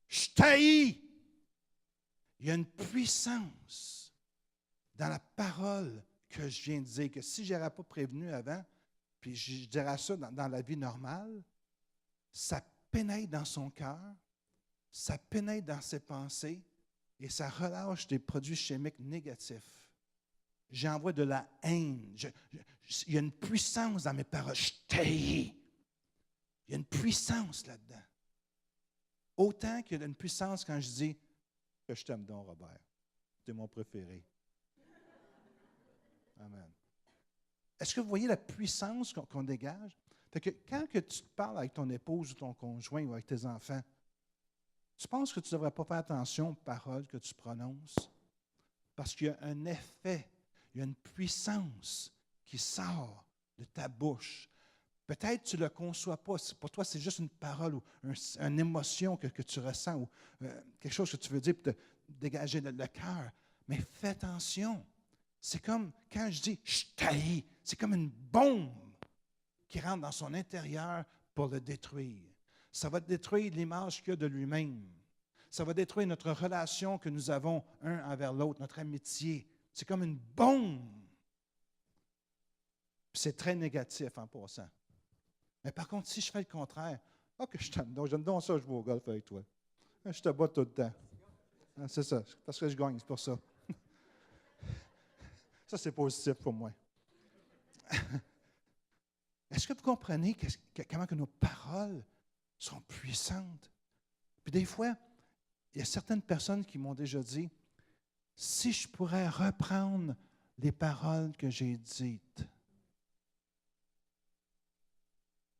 Je t'haïs. Il y a une puissance dans la parole que je viens de dire, que si je n'aurais pas prévenu avant, puis je dirais ça dans la vie normale, ça pénètre dans son cœur, ça pénètre dans ses pensées, et ça relâche des produits chimiques négatifs. J'envoie de la haine. Il y a une puissance dans mes paroles. Je t'haïs. Il y a une puissance là-dedans. Autant qu'il y a une puissance quand je dis que je t'aime donc, Robert. Tu es mon préféré. Amen. Est-ce que vous voyez la puissance qu'on dégage? Fait que quand que tu te parles avec ton épouse ou ton conjoint ou avec tes enfants, tu penses que tu ne devrais pas faire attention aux paroles que tu prononces? Parce qu'il y a un effet, il y a une puissance qui sort de ta bouche. Peut-être que tu ne le conçois pas. Pour toi, c'est juste une parole ou une émotion que tu ressens ou quelque chose que tu veux dire pour te dégager le cœur. Mais fais attention. C'est comme quand je dis « je t'haïs », c'est comme une bombe qui rentre dans son intérieur pour le détruire. Ça va détruire l'image qu'il a de lui-même. Ça va détruire notre relation que nous avons un envers l'autre, notre amitié. C'est comme une bombe. Puis c'est très négatif en passant. Mais par contre, si je fais le contraire, que je t'aime donc, j'aime donc ça, je joue au golf avec toi. Je te bats tout le temps. C'est ça, parce que je gagne, c'est pour ça. Ça, c'est positif pour moi. Est-ce que vous comprenez comment que nos paroles sont puissantes? Puis des fois, il y a certaines personnes qui m'ont déjà dit, si je pourrais reprendre les paroles que j'ai dites,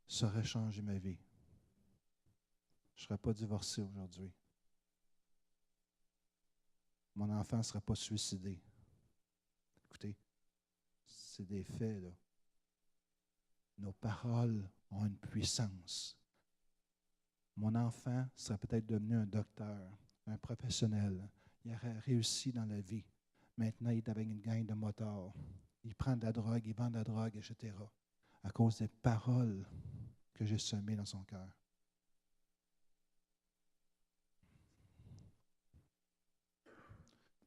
ça aurait changé ma vie. Je ne serais pas divorcé aujourd'hui. Mon enfant ne serait pas suicidé. Écoutez, c'est des faits, là. Nos paroles ont une puissance. Mon enfant serait peut-être devenu un docteur, un professionnel. Il aurait réussi dans la vie. Maintenant, il est avec une gang de motards. Il prend de la drogue, il vend de la drogue, etc. À cause des paroles que j'ai semées dans son cœur.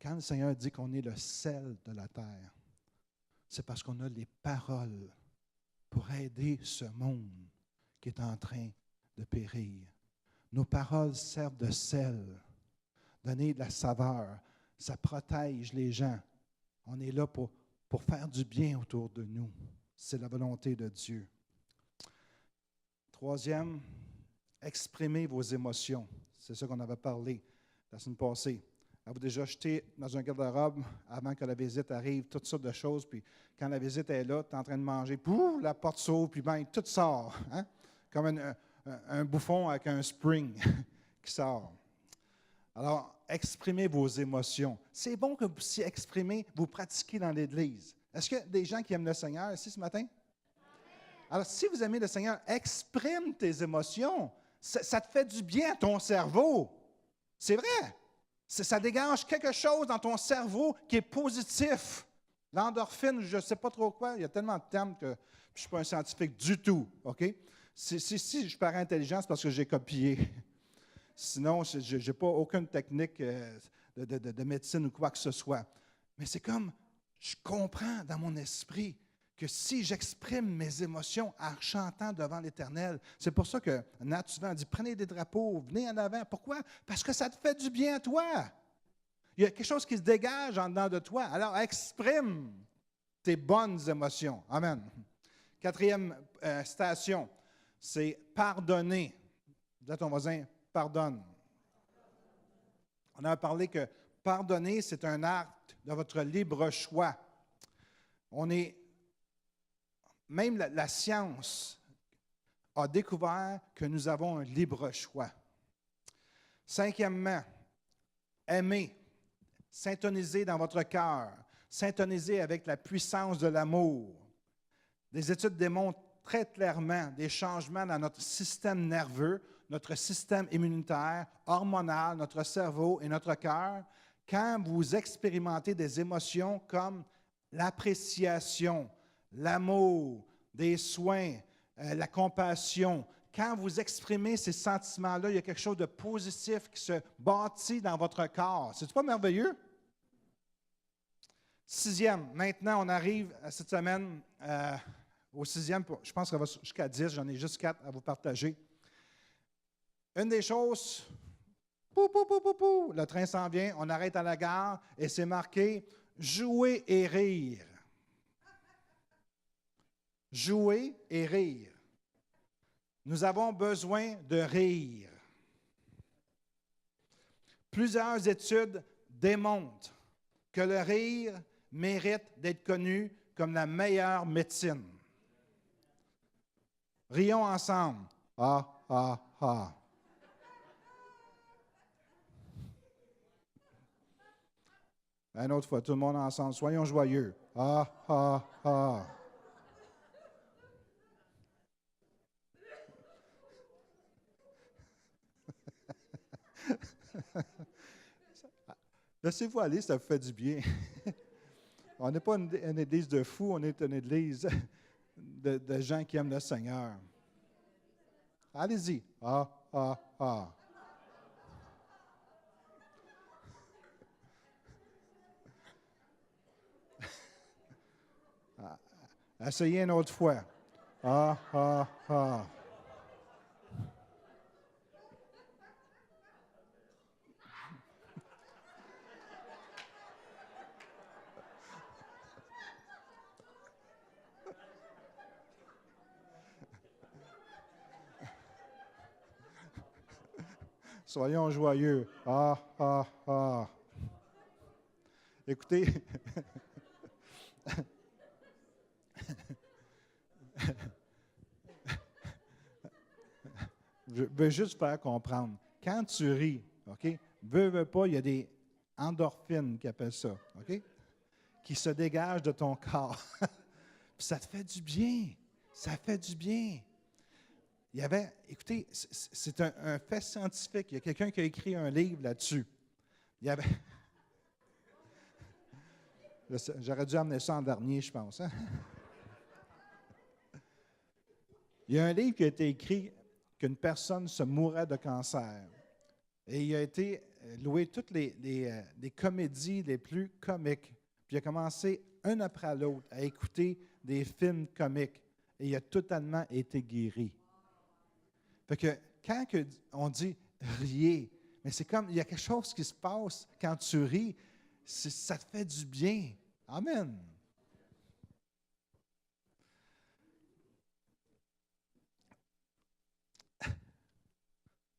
Quand le Seigneur dit qu'on est le sel de la terre, c'est parce qu'on a les paroles pour aider ce monde qui est en train de périr. Nos paroles servent de sel, donner de la saveur. Ça protège les gens. On est là pour faire du bien autour de nous. C'est la volonté de Dieu. Troisième, exprimez vos émotions. C'est ça qu'on avait parlé la semaine passée. Avez-vous déjà jeté dans un garde-robe avant que la visite arrive, toutes sortes de choses, puis quand la visite est là, tu es en train de manger, pouf, la porte s'ouvre, puis ben, tout sort, hein? Comme un bouffon avec un spring qui sort. Alors, exprimez vos émotions. C'est bon que vous puissiez exprimer, vous pratiquez dans l'Église. Est-ce qu'il y a des gens qui aiment le Seigneur ici ce matin? Alors, si vous aimez le Seigneur, exprime tes émotions. Ça te fait du bien à ton cerveau. C'est vrai. Ça dégage quelque chose dans ton cerveau qui est positif. L'endorphine, je ne sais pas trop quoi, il y a tellement de termes que je ne suis pas un scientifique du tout. OK? Si je parais intelligent, c'est parce que j'ai copié. Sinon, je n'ai pas aucune technique de médecine ou quoi que ce soit. Mais c'est comme, je comprends dans mon esprit que si j'exprime mes émotions en chantant devant l'Éternel, c'est pour ça que Nat souvent dit, prenez des drapeaux, venez en avant. Pourquoi? Parce que ça te fait du bien à toi. Il y a quelque chose qui se dégage en dedans de toi. Alors, exprime tes bonnes émotions. Amen. Quatrième station, c'est pardonner. Dis à ton voisin, pardonne. On a parlé que pardonner, c'est un acte de votre libre choix. Même la science a découvert que nous avons un libre choix. Cinquièmement, aimer, s'intoniser dans votre cœur, s'intoniser avec la puissance de l'amour. Des études démontrent très clairement des changements dans notre système nerveux, notre système immunitaire, hormonal, notre cerveau et notre cœur, quand vous expérimentez des émotions comme l'appréciation, l'amour, des soins, la compassion. Quand vous exprimez ces sentiments-là, il y a quelque chose de positif qui se bâtit dans votre corps. C'est pas merveilleux? Sixième, maintenant on arrive à cette semaine au sixième, je pense qu'on va jusqu'à 10, j'en ai juste 4 à vous partager. Une des choses, le train s'en vient, on arrête à la gare et c'est marqué « Jouer et rire ». Jouer et rire. Nous avons besoin de rire. Plusieurs études démontrent que le rire mérite d'être connu comme la meilleure médecine. Rions ensemble. Ah, ah, ah. Une autre fois, tout le monde ensemble. Soyons joyeux. Ah, ah, ah. Laissez-vous aller, ça vous fait du bien. On n'est pas une église de fous, on est une église de gens qui aiment le Seigneur. Allez-y. Ah, ah, ah. Essayez une autre fois. Ah, ah, ah. Soyons joyeux. Ah, ah, ah. Écoutez, je veux juste faire comprendre. Quand tu ris, OK, veux pas, il y a des endorphines qui appellent ça, OK, qui se dégagent de ton corps. Puis ça te fait du bien. Ça fait du bien. Il y avait, écoutez, c'est un fait scientifique. Il y a quelqu'un qui a écrit un livre là-dessus. Il y avait. J'aurais dû amener ça en dernier, je pense. Hein? Il y a un livre qui a été écrit qu'une personne se mourait de cancer. Et il a été loué toutes les comédies les plus comiques. Puis il a commencé, un après l'autre, à écouter des films comiques. Et il a totalement été guéri. Fait que quand on dit riez, mais c'est comme, il y a quelque chose qui se passe quand tu ris, ça te fait du bien. Amen.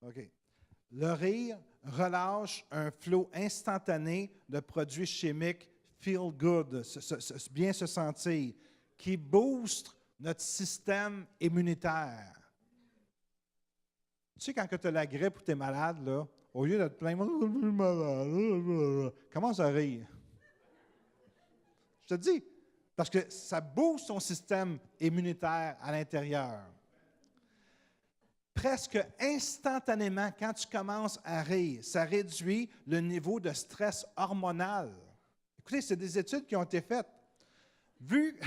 OK. Le rire relâche un flot instantané de produits chimiques feel good, bien se sentir, qui booste notre système immunitaire. Tu sais, quand tu as la grippe ou tu es malade, là, au lieu de te plaindre, oh, je suis malade, commence à rire. Je te dis, parce que ça booste ton système immunitaire à l'intérieur. Presque instantanément, quand tu commences à rire, ça réduit le niveau de stress hormonal. Écoutez, c'est des études qui ont été faites. Vu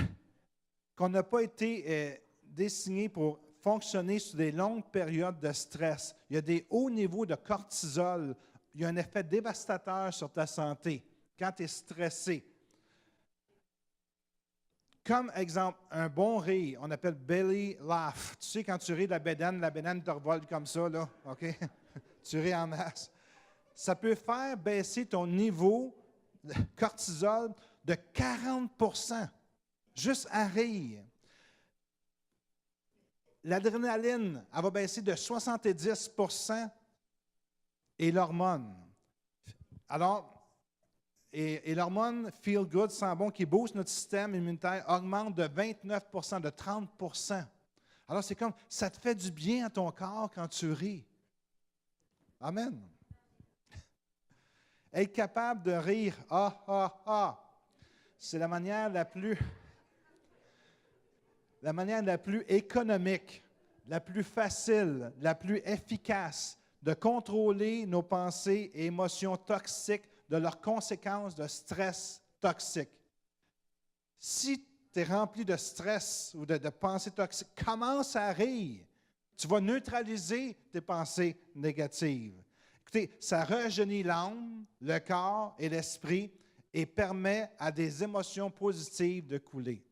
qu'on n'a pas été désigné pour fonctionner sur des longues périodes de stress, il y a des hauts niveaux de cortisol, il y a un effet dévastateur sur ta santé quand tu es stressé. Comme exemple, un bon rire, on appelle belly laugh. Tu sais, quand tu ris de la bédane te revole comme ça, là, OK? Tu ris en masse. Ça peut faire baisser ton niveau de cortisol de 40 % juste à rire. L'adrénaline, elle va baisser de 70 % et l'hormone. Alors, et l'hormone feel good, sent bon, qui booste notre système immunitaire, augmente de 29 % de 30 %. Alors, c'est comme, ça te fait du bien à ton corps quand tu ris. Amen. Être capable de rire, ah, ah, ah, c'est la manière la plus économique, la plus facile, la plus efficace de contrôler nos pensées et émotions toxiques de leurs conséquences de stress toxique. Si tu es rempli de stress ou de pensées toxiques, commence à rire. Tu vas neutraliser tes pensées négatives. Écoutez, ça rajeunit l'âme, le corps et l'esprit et permet à des émotions positives de couler.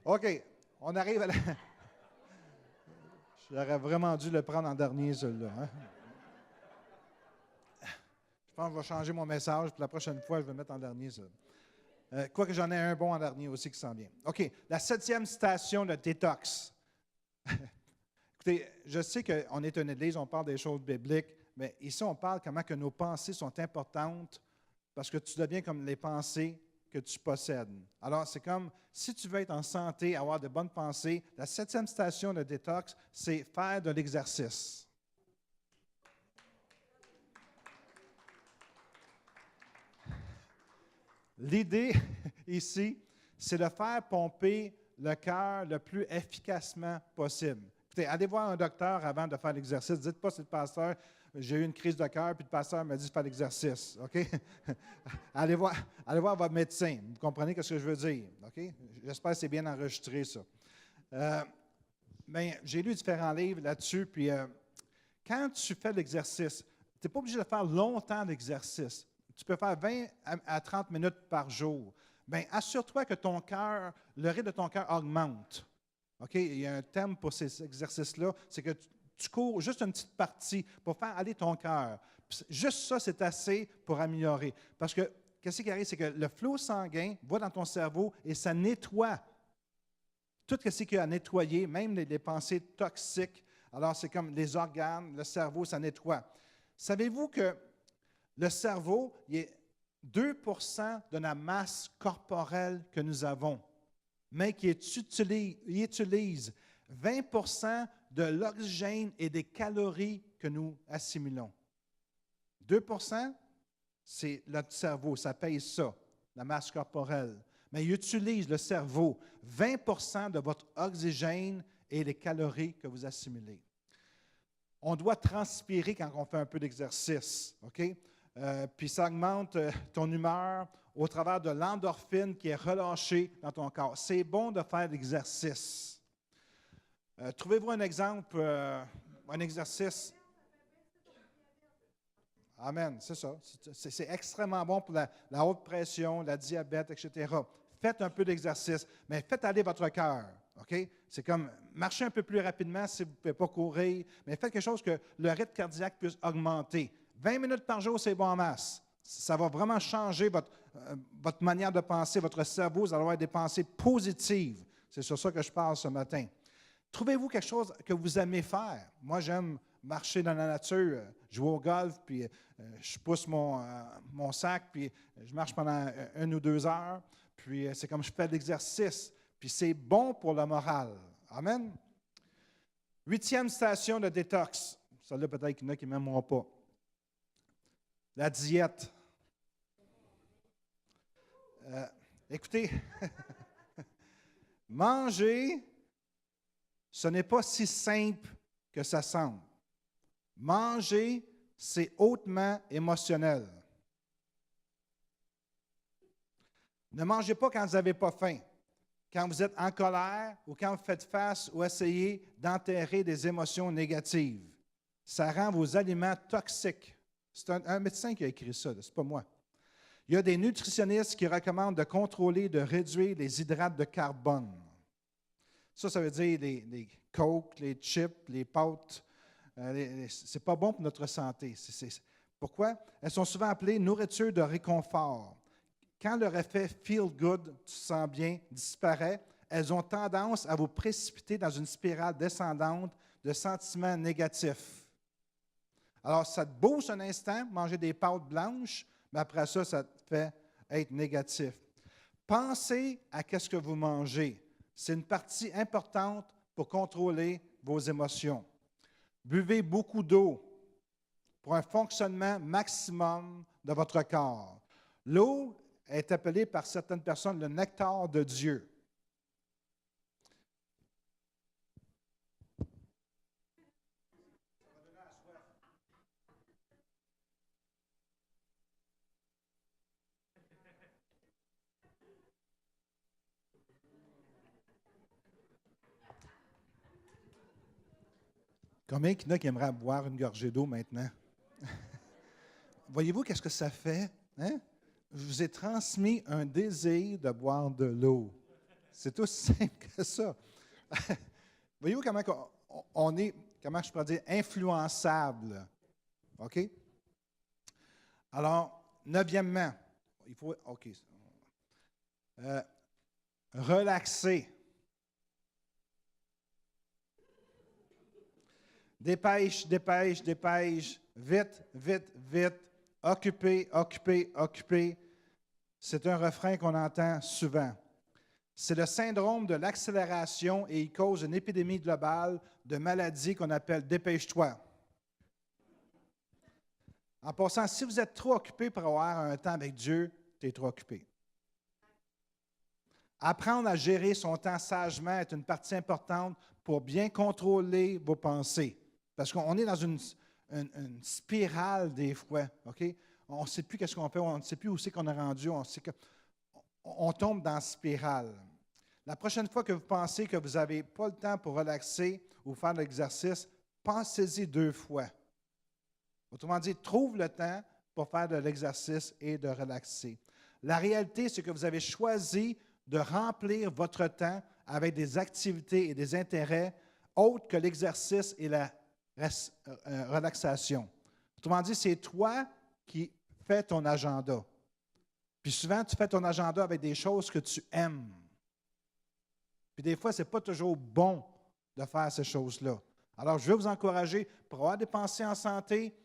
OK, on arrive à la... J'aurais vraiment dû le prendre en dernier, celui-là. Hein? Je pense que je vais changer mon message, puis la prochaine fois, je vais mettre en dernier ça. Quoique j'en ai un bon en dernier aussi qui s'en vient. OK, la 7e citation, le détox. Écoutez, je sais qu'on est une église, on parle des choses bibliques, mais ici, on parle comment que nos pensées sont importantes parce que tu deviens comme les pensées que tu possèdes. Alors, c'est comme, si tu veux être en santé, avoir de bonnes pensées, la 7e citation de détox, c'est faire de l'exercice. L'idée ici, c'est de faire pomper le cœur le plus efficacement possible. Écoutez, allez voir un docteur avant de faire l'exercice. Dites pas, c'est le pasteur, j'ai eu une crise de cœur, puis le pasteur m'a dit de faire l'exercice. OK? Allez voir votre médecin. Vous comprenez ce que je veux dire? OK? J'espère que c'est bien enregistré, ça. J'ai lu différents livres là-dessus, puis quand tu fais de l'exercice, tu n'es pas obligé de faire longtemps d'exercice. Tu peux faire 20 à 30 minutes par jour. Bien, assure-toi que ton cœur, le rythme de ton cœur augmente. OK? Il y a un thème pour ces exercices-là, c'est que tu cours juste une petite partie pour faire aller ton cœur. Juste ça, c'est assez pour améliorer. Parce que, qu'est-ce qui arrive? C'est que le flot sanguin va dans ton cerveau et ça nettoie tout ce qu'il y a à nettoyer, même les pensées toxiques. Alors, c'est comme les organes, le cerveau, ça nettoie. Savez-vous que le cerveau, il est 2 de la masse corporelle que nous avons, mais qui utilise 20 de l'oxygène et des calories que nous assimilons. 2 c'est notre cerveau, ça pèse ça, la masse corporelle. Mais il utilise le cerveau, 20 de votre oxygène et les calories que vous assimilez. On doit transpirer quand on fait un peu d'exercice, OK? Puis ça augmente ton humeur au travers de l'endorphine qui est relâchée dans ton corps. C'est bon de faire de l'exercice. Trouvez-vous un exemple, un exercice? Amen, c'est ça. C'est extrêmement bon pour la haute pression, la diabète, etc. Faites un peu d'exercice, mais faites aller votre cœur. OK? C'est comme marcher un peu plus rapidement si vous ne pouvez pas courir, mais faites quelque chose que le rythme cardiaque puisse augmenter. 20 minutes par jour, c'est bon en masse. Ça va vraiment changer votre manière de penser, votre cerveau, vous allez avoir des pensées positives. C'est sur ça que je parle ce matin. Trouvez-vous quelque chose que vous aimez faire? Moi, j'aime marcher dans la nature, jouer au golf, puis je pousse mon sac, puis je marche pendant 1 ou 2 heures, puis c'est comme je fais de l'exercice, puis c'est bon pour le moral. Amen. 8e station de détox. Celle-là, peut-être qu'il y en a qui ne m'aimeront pas. La diète. Écoutez, manger, ce n'est pas si simple que ça semble. Manger, c'est hautement émotionnel. Ne mangez pas quand vous n'avez pas faim, quand vous êtes en colère ou quand vous faites face ou essayez d'enterrer des émotions négatives. Ça rend vos aliments toxiques. C'est un médecin qui a écrit ça, ce n'est pas moi. Il y a des nutritionnistes qui recommandent de contrôler, de réduire les hydrates de carbone. Ça veut dire les Coke, les chips, les pâtes. Ce n'est pas bon pour notre santé. Pourquoi? Elles sont souvent appelées nourriture de réconfort. Quand leur effet « feel good », tu te sens bien, disparaît, elles ont tendance à vous précipiter dans une spirale descendante de sentiments négatifs. Alors, ça te booste un instant, manger des pâtes blanches, mais après ça, ça te fait être négatif. Pensez à ce que vous mangez. C'est une partie importante pour contrôler vos émotions. Buvez beaucoup d'eau pour un fonctionnement maximum de votre corps. L'eau est appelée par certaines personnes le nectar de Dieu. Combien il y en a qui aimeraient boire une gorgée d'eau maintenant? Voyez-vous qu'est-ce que ça fait? Hein? Je vous ai transmis un désir de boire de l'eau. C'est aussi simple que ça. Voyez-vous comment on est, comment je pourrais dire, influençable. OK? Alors, 9e, il faut, OK. Relaxer. Dépêche, dépêche, dépêche, vite, vite, vite, occupé, occupé, occupé. C'est un refrain qu'on entend souvent. C'est le syndrome de l'accélération et il cause une épidémie globale de maladies qu'on appelle dépêche-toi. En passant, si vous êtes trop occupé pour avoir un temps avec Dieu, tu es trop occupé. Apprendre à gérer son temps sagement est une partie importante pour bien contrôler vos pensées. Parce qu'on est dans une spirale des fois. OK? On ne sait plus qu'est-ce qu'on fait, on ne sait plus où c'est qu'on est rendu, on tombe dans la spirale. La prochaine fois que vous pensez que vous n'avez pas le temps pour relaxer ou faire de l'exercice, pensez-y 2 fois. Autrement dit, trouve le temps pour faire de l'exercice et de relaxer. La réalité, c'est que vous avez choisi de remplir votre temps avec des activités et des intérêts autres que l'exercice et la relaxation. Autrement dit, c'est toi qui fais ton agenda. Puis souvent, tu fais ton agenda avec des choses que tu aimes. Puis des fois, ce n'est pas toujours bon de faire ces choses-là. Alors, je veux vous encourager pour avoir des pensées en santé,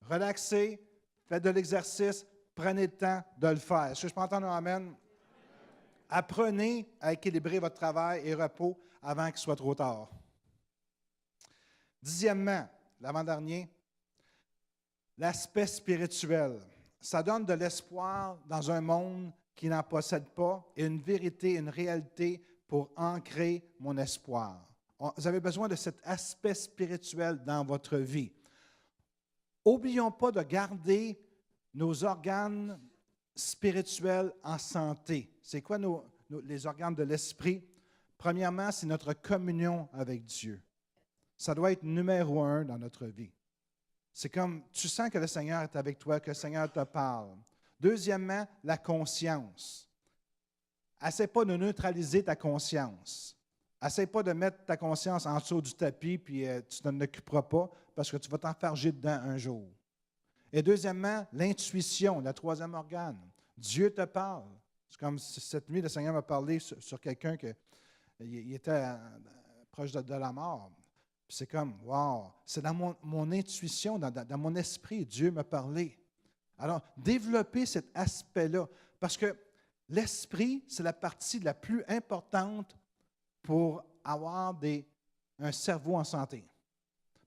relaxer, faites de l'exercice, prenez le temps de le faire. Est-ce que je peux entendre un amen? Apprenez à équilibrer votre travail et repos avant qu'il soit trop tard. 10e, l'avant-dernier, l'aspect spirituel. Ça donne de l'espoir dans un monde qui n'en possède pas et une vérité, une réalité pour ancrer mon espoir. Vous avez besoin de cet aspect spirituel dans votre vie. N'oublions pas de garder nos organes spirituels en santé. C'est quoi les organes de l'esprit? Premièrement, c'est notre communion avec Dieu. Ça doit être numéro 1 dans notre vie. C'est comme, tu sens que le Seigneur est avec toi, que le Seigneur te parle. Deuxièmement, la conscience. Essaie pas de neutraliser ta conscience. Essaie pas de mettre ta conscience en dessous du tapis, puis tu ne t'en occuperas pas, parce que tu vas t'enfarger dedans un jour. Et deuxièmement, l'intuition, le 3e organe. Dieu te parle. C'est comme cette nuit, le Seigneur m'a parlé sur quelqu'un qui était proche de la mort. Puis c'est comme, wow, c'est dans mon intuition, dans mon esprit, Dieu m'a parlé. Alors, développez cet aspect-là, parce que l'esprit, c'est la partie la plus importante pour avoir un cerveau en santé,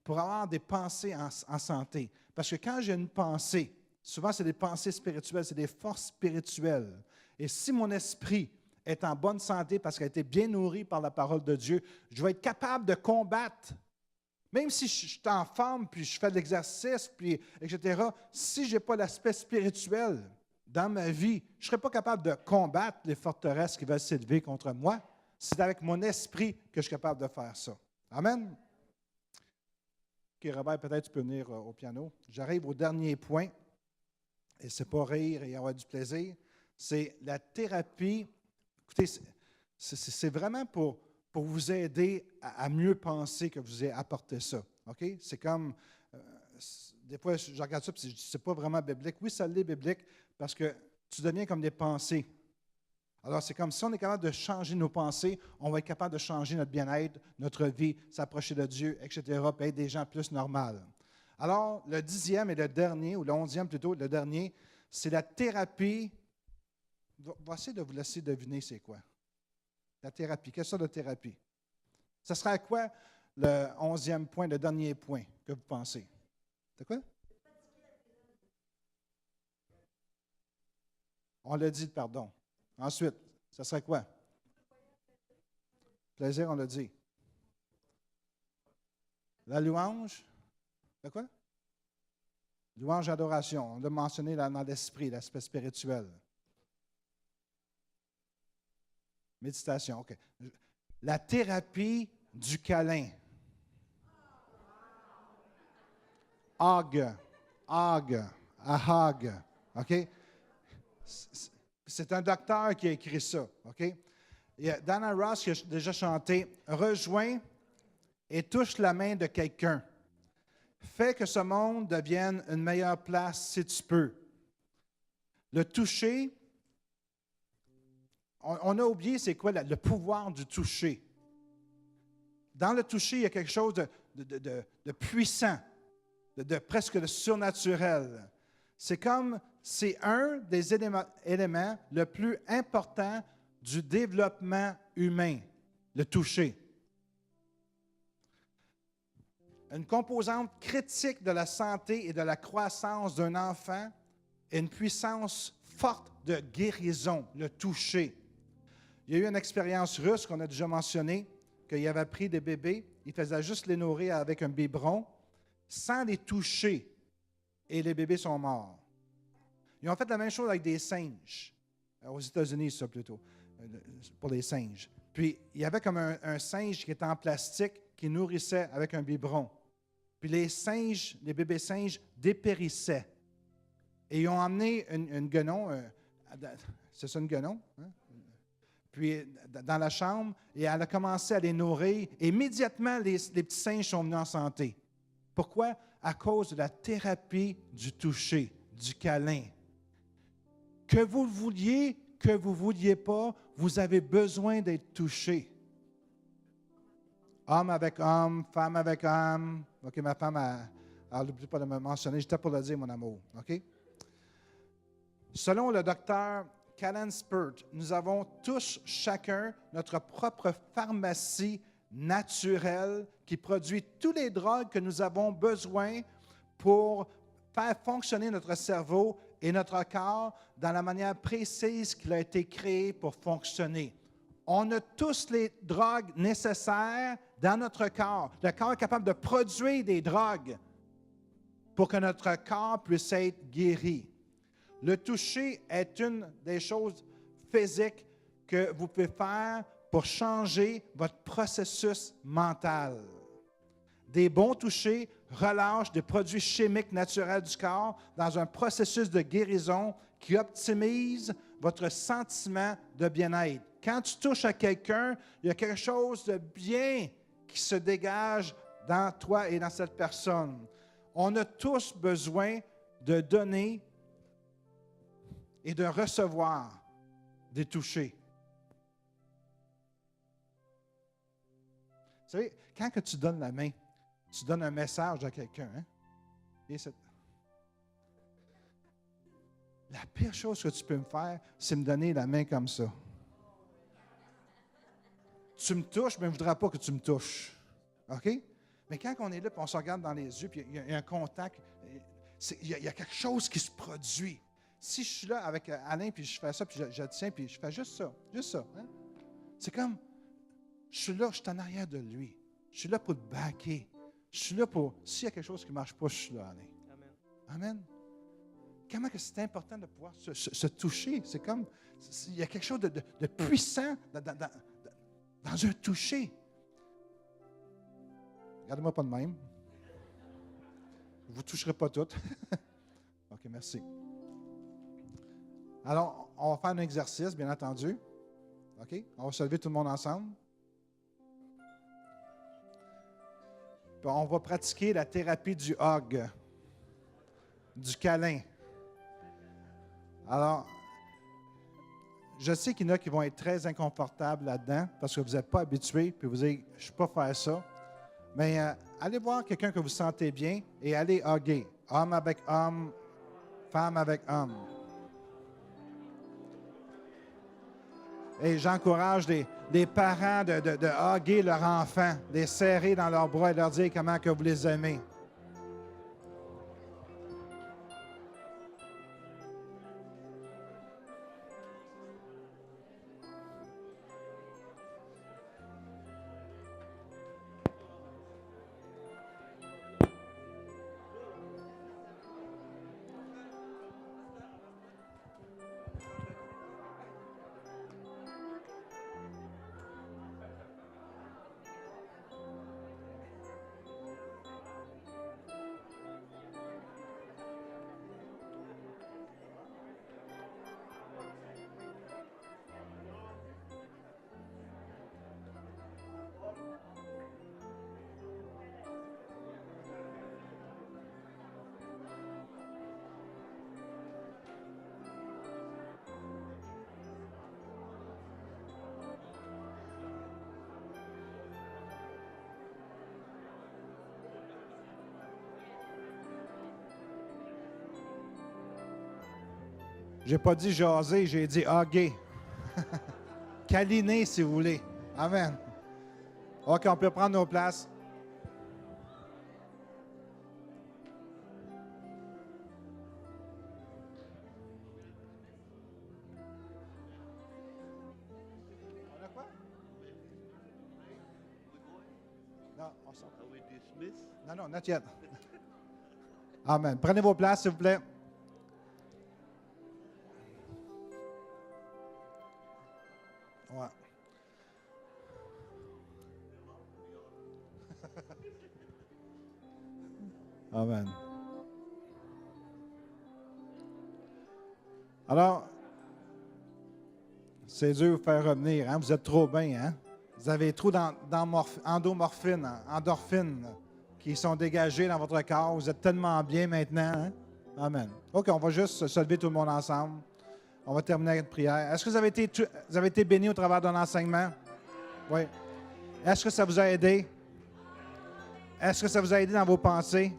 pour avoir des pensées en santé. Parce que quand j'ai une pensée, souvent c'est des pensées spirituelles, c'est des forces spirituelles. Et si mon esprit est en bonne santé parce qu'il a été bien nourri par la parole de Dieu, je vais être capable de combattre. Même si je suis en forme, puis je fais de l'exercice, puis etc., si je n'ai pas l'aspect spirituel dans ma vie, je ne serai pas capable de combattre les forteresses qui veulent s'élever contre moi. C'est avec mon esprit que je suis capable de faire ça. Amen. OK, Robert, peut-être tu peux venir au piano. J'arrive au dernier point, et ce n'est pas rire et avoir du plaisir, c'est la thérapie. Écoutez, c'est vraiment pour vous aider à mieux penser que vous ayez apporté ça. OK? C'est comme, des fois, je regarde ça et je dis, c'est pas vraiment biblique. Oui, ça l'est biblique parce que tu deviens comme des pensées. Alors, c'est comme si on est capable de changer nos pensées, on va être capable de changer notre bien-être, notre vie, s'approcher de Dieu, etc., puis être des gens plus normaux. Alors, le 10e et le dernier, ou le 11e plutôt, le dernier, c'est la thérapie. Voici de vous laisser deviner c'est quoi. La thérapie. Quelle sorte de thérapie? Ce sera quoi le 11e point, le dernier point que vous pensez? C'est quoi? On l'a dit, pardon. Ensuite, ce serait quoi? Plaisir, on l'a dit. La louange? C'est quoi? Louange, adoration. On l'a mentionné dans l'esprit, l'aspect spirituel. Méditation, OK. La thérapie du câlin. Hug, hug, a hug. OK? C'est un docteur qui a écrit ça. OK? Il y a Dana Ross qui a déjà chanté « Rejoins et touche la main de quelqu'un. Fais que ce monde devienne une meilleure place si tu peux. » Le toucher, on a oublié c'est quoi le pouvoir du toucher. Dans le toucher, il y a quelque chose de puissant, de presque de surnaturel. C'est un des éléments le plus important du développement humain, le toucher. Une composante critique de la santé et de la croissance d'un enfant est une puissance forte de guérison, le toucher. Il y a eu une expérience russe qu'on a déjà mentionnée, qu'il avait pris des bébés, il faisait juste les nourrir avec un biberon, sans les toucher et les bébés sont morts. Ils ont fait la même chose avec des singes. Aux États-Unis, ça plutôt, pour les singes. Puis, il y avait comme un singe qui était en plastique qui nourrissait avec un biberon. Puis les singes, les bébés singes dépérissaient. Et ils ont emmené une guenon, c'est ça une guenon? Hein? Puis dans la chambre, et elle a commencé à les nourrir. Et immédiatement, les petits singes sont venus en santé. Pourquoi? À cause de la thérapie du toucher, du câlin. Que vous le vouliez, que vous ne vouliez pas, vous avez besoin d'être touché. Homme avec homme, femme avec homme. OK, ma femme, elle n'oublie pas de me mentionner. J'étais pour le dire, mon amour. OK? Selon le docteur Callan Spurt, nous avons tous, chacun, notre propre pharmacie naturelle qui produit tous les drogues que nous avons besoin pour faire fonctionner notre cerveau et notre corps dans la manière précise qu'il a été créé pour fonctionner. On a tous les drogues nécessaires dans notre corps. Le corps est capable de produire des drogues pour que notre corps puisse être guéri. Le toucher est une des choses physiques que vous pouvez faire pour changer votre processus mental. Des bons touchers relâchent des produits chimiques naturels du corps dans un processus de guérison qui optimise votre sentiment de bien-être. Quand tu touches à quelqu'un, il y a quelque chose de bien qui se dégage dans toi et dans cette personne. On a tous besoin de donner et de recevoir des touchés. Vous savez, quand que tu donnes la main, tu donnes un message à quelqu'un. Hein? Et la pire chose que tu peux me faire, c'est me donner la main comme ça. Tu me touches, mais je ne voudrais pas que tu me touches. OK? Mais quand on est là, puis on se regarde dans les yeux, puis il y a un contact, il y a quelque chose qui se produit. Si je suis là avec Alain, puis je fais ça, puis je le tiens, puis je fais juste ça. Hein? C'est comme, je suis là, je suis en arrière de lui. Je suis là pour te backer. Je suis là pour, s'il y a quelque chose qui ne marche pas, je suis là, Alain. Amen. Amen. Comment que c'est important de pouvoir se toucher. C'est comme, il y a quelque chose de puissant dans un toucher. Regardez-moi pas de même. Vous ne toucherez pas toutes. OK, merci. Alors, on va faire un exercice, bien entendu. OK? On va se lever tout le monde ensemble. Puis on va pratiquer la thérapie du hug, du câlin. Alors, je sais qu'il y en a qui vont être très inconfortables là-dedans parce que vous n'êtes pas habitués, puis vous dites, je ne peux pas faire ça. Mais allez voir quelqu'un que vous sentez bien et allez hugger. Homme avec homme, femme avec homme. Et j'encourage les parents de hugger leurs enfants, les serrer dans leurs bras et leur dire comment que vous les aimez. J'ai pas dit jaser, j'ai dit hugger. Câliner, si vous voulez. Amen. OK, on peut prendre nos places. On a quoi? Non, on sort. Are we dismissed? Non, not yet. Amen. Prenez vos places, s'il vous plaît. Ouais. Amen. Alors, c'est dur de vous faire revenir, hein? Vous êtes trop bien, hein? Vous avez trop d'endomorphine, endorphines qui sont dégagées dans votre corps. Vous êtes tellement bien maintenant, hein? Amen. OK, on va juste se lever tout le monde ensemble. On va terminer avec une prière. Est-ce que vous avez été bénis au travers d'un enseignement? Oui. Est-ce que ça vous a aidé? Est-ce que ça vous a aidé dans vos pensées?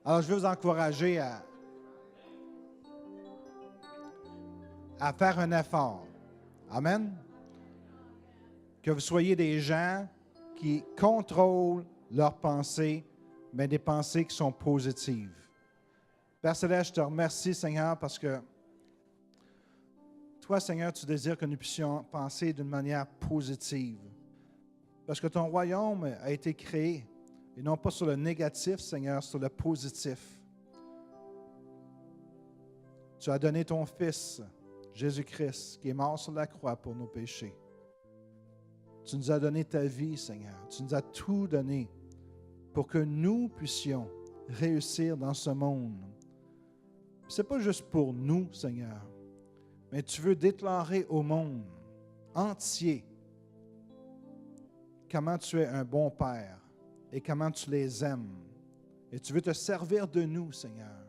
Alors, je veux vous encourager à faire un effort. Amen. Que vous soyez des gens qui contrôlent leurs pensées, mais des pensées qui sont positives. Père Céleste, je te remercie, Seigneur, parce que toi, Seigneur, tu désires que nous puissions penser d'une manière positive. Parce que ton royaume a été créé, et non pas sur le négatif, Seigneur, sur le positif. Tu as donné ton Fils, Jésus-Christ, qui est mort sur la croix pour nos péchés. Tu nous as donné ta vie, Seigneur. Tu nous as tout donné pour que nous puissions réussir dans ce monde. Ce n'est pas juste pour nous, Seigneur, mais tu veux déclarer au monde entier comment tu es un bon Père et comment tu les aimes. Et tu veux te servir de nous, Seigneur,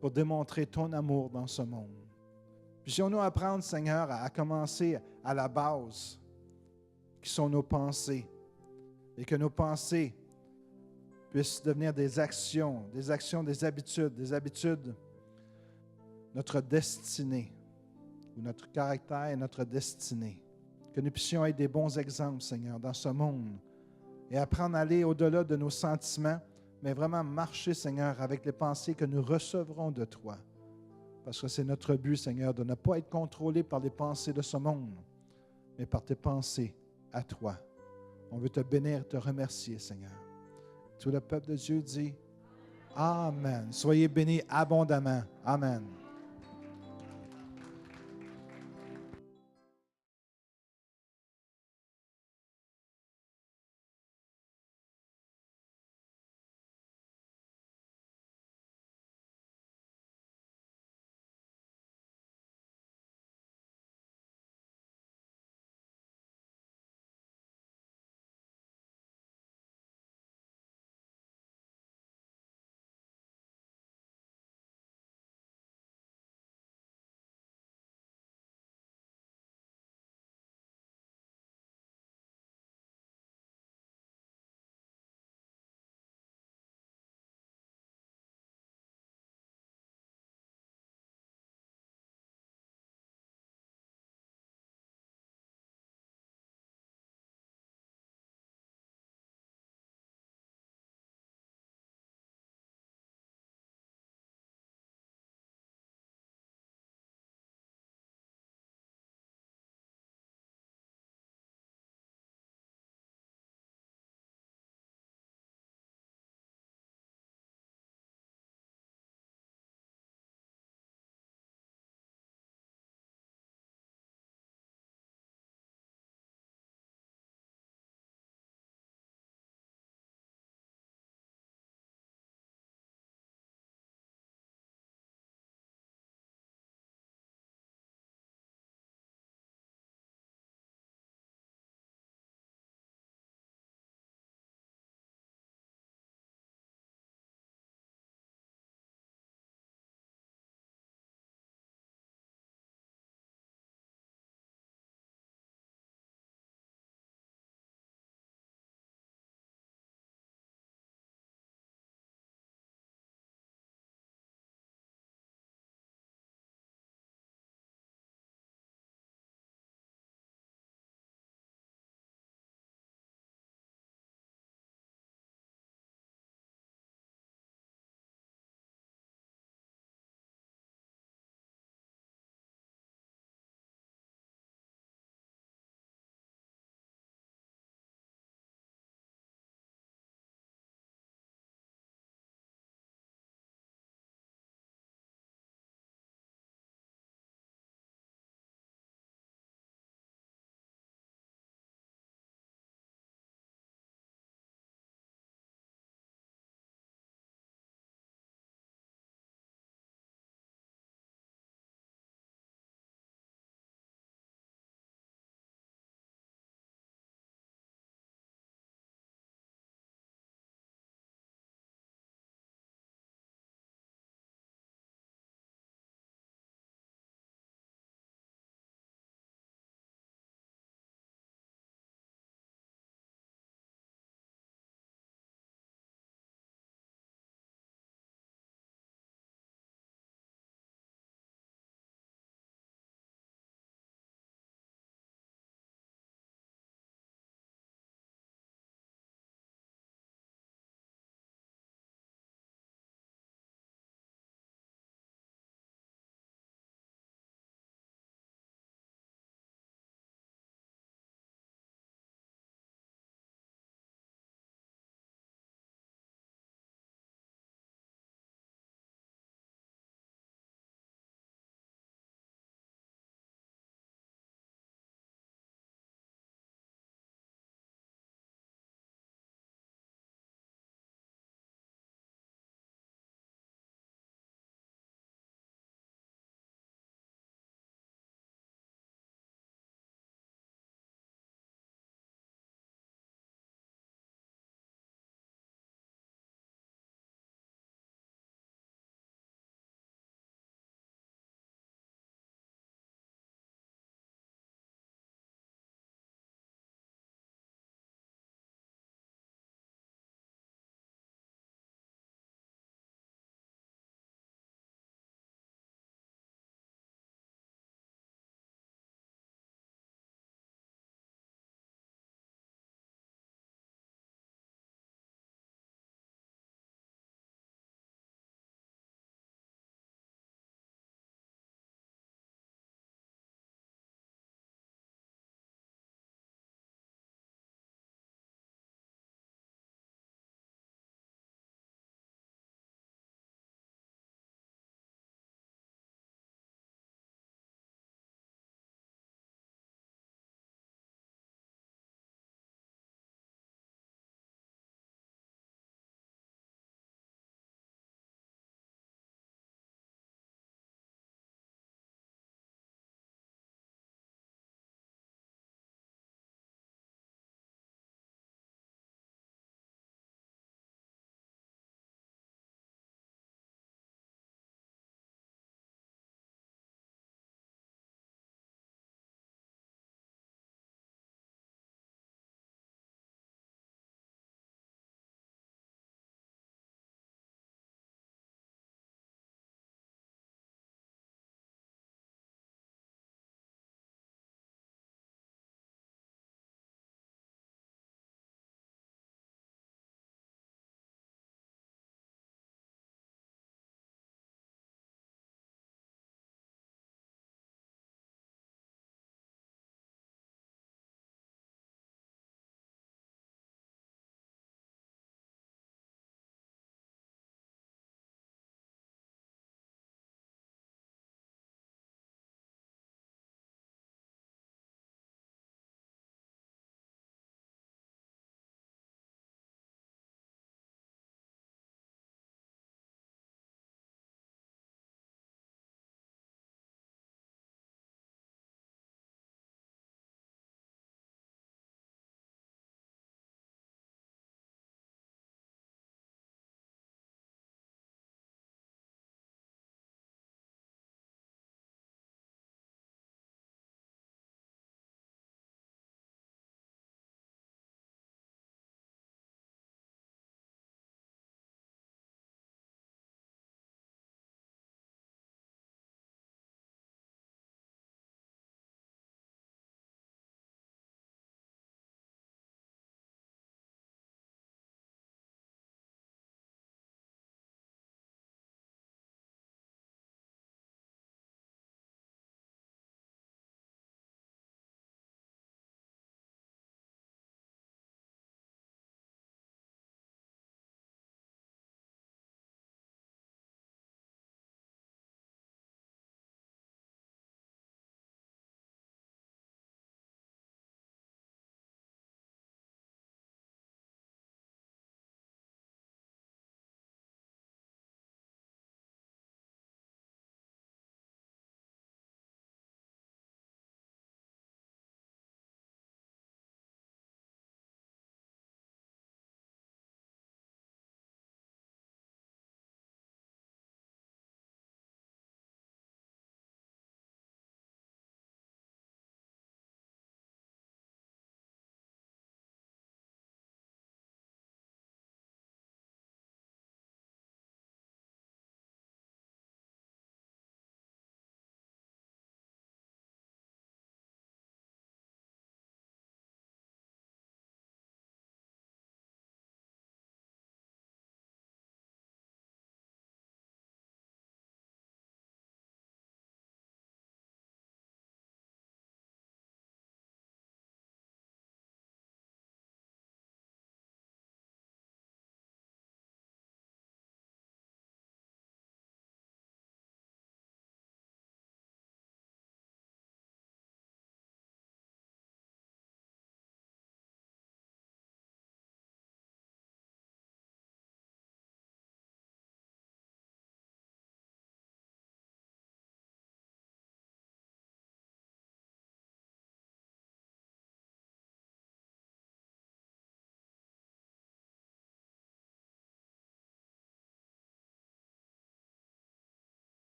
pour démontrer ton amour dans ce monde. Puissions-nous apprendre, Seigneur, à commencer à la base, qui sont nos pensées, et que nos pensées puissent devenir des actions, des habitudes, notre destinée, ou notre caractère et notre destinée. Que nous puissions être des bons exemples, Seigneur, dans ce monde, et apprendre à aller au-delà de nos sentiments, mais vraiment marcher, Seigneur, avec les pensées que nous recevrons de toi. Parce que c'est notre but, Seigneur, de ne pas être contrôlé par les pensées de ce monde, mais par tes pensées à toi. On veut te bénir et te remercier, Seigneur. Tout le peuple de Dieu dit Amen. Soyez bénis abondamment. Amen.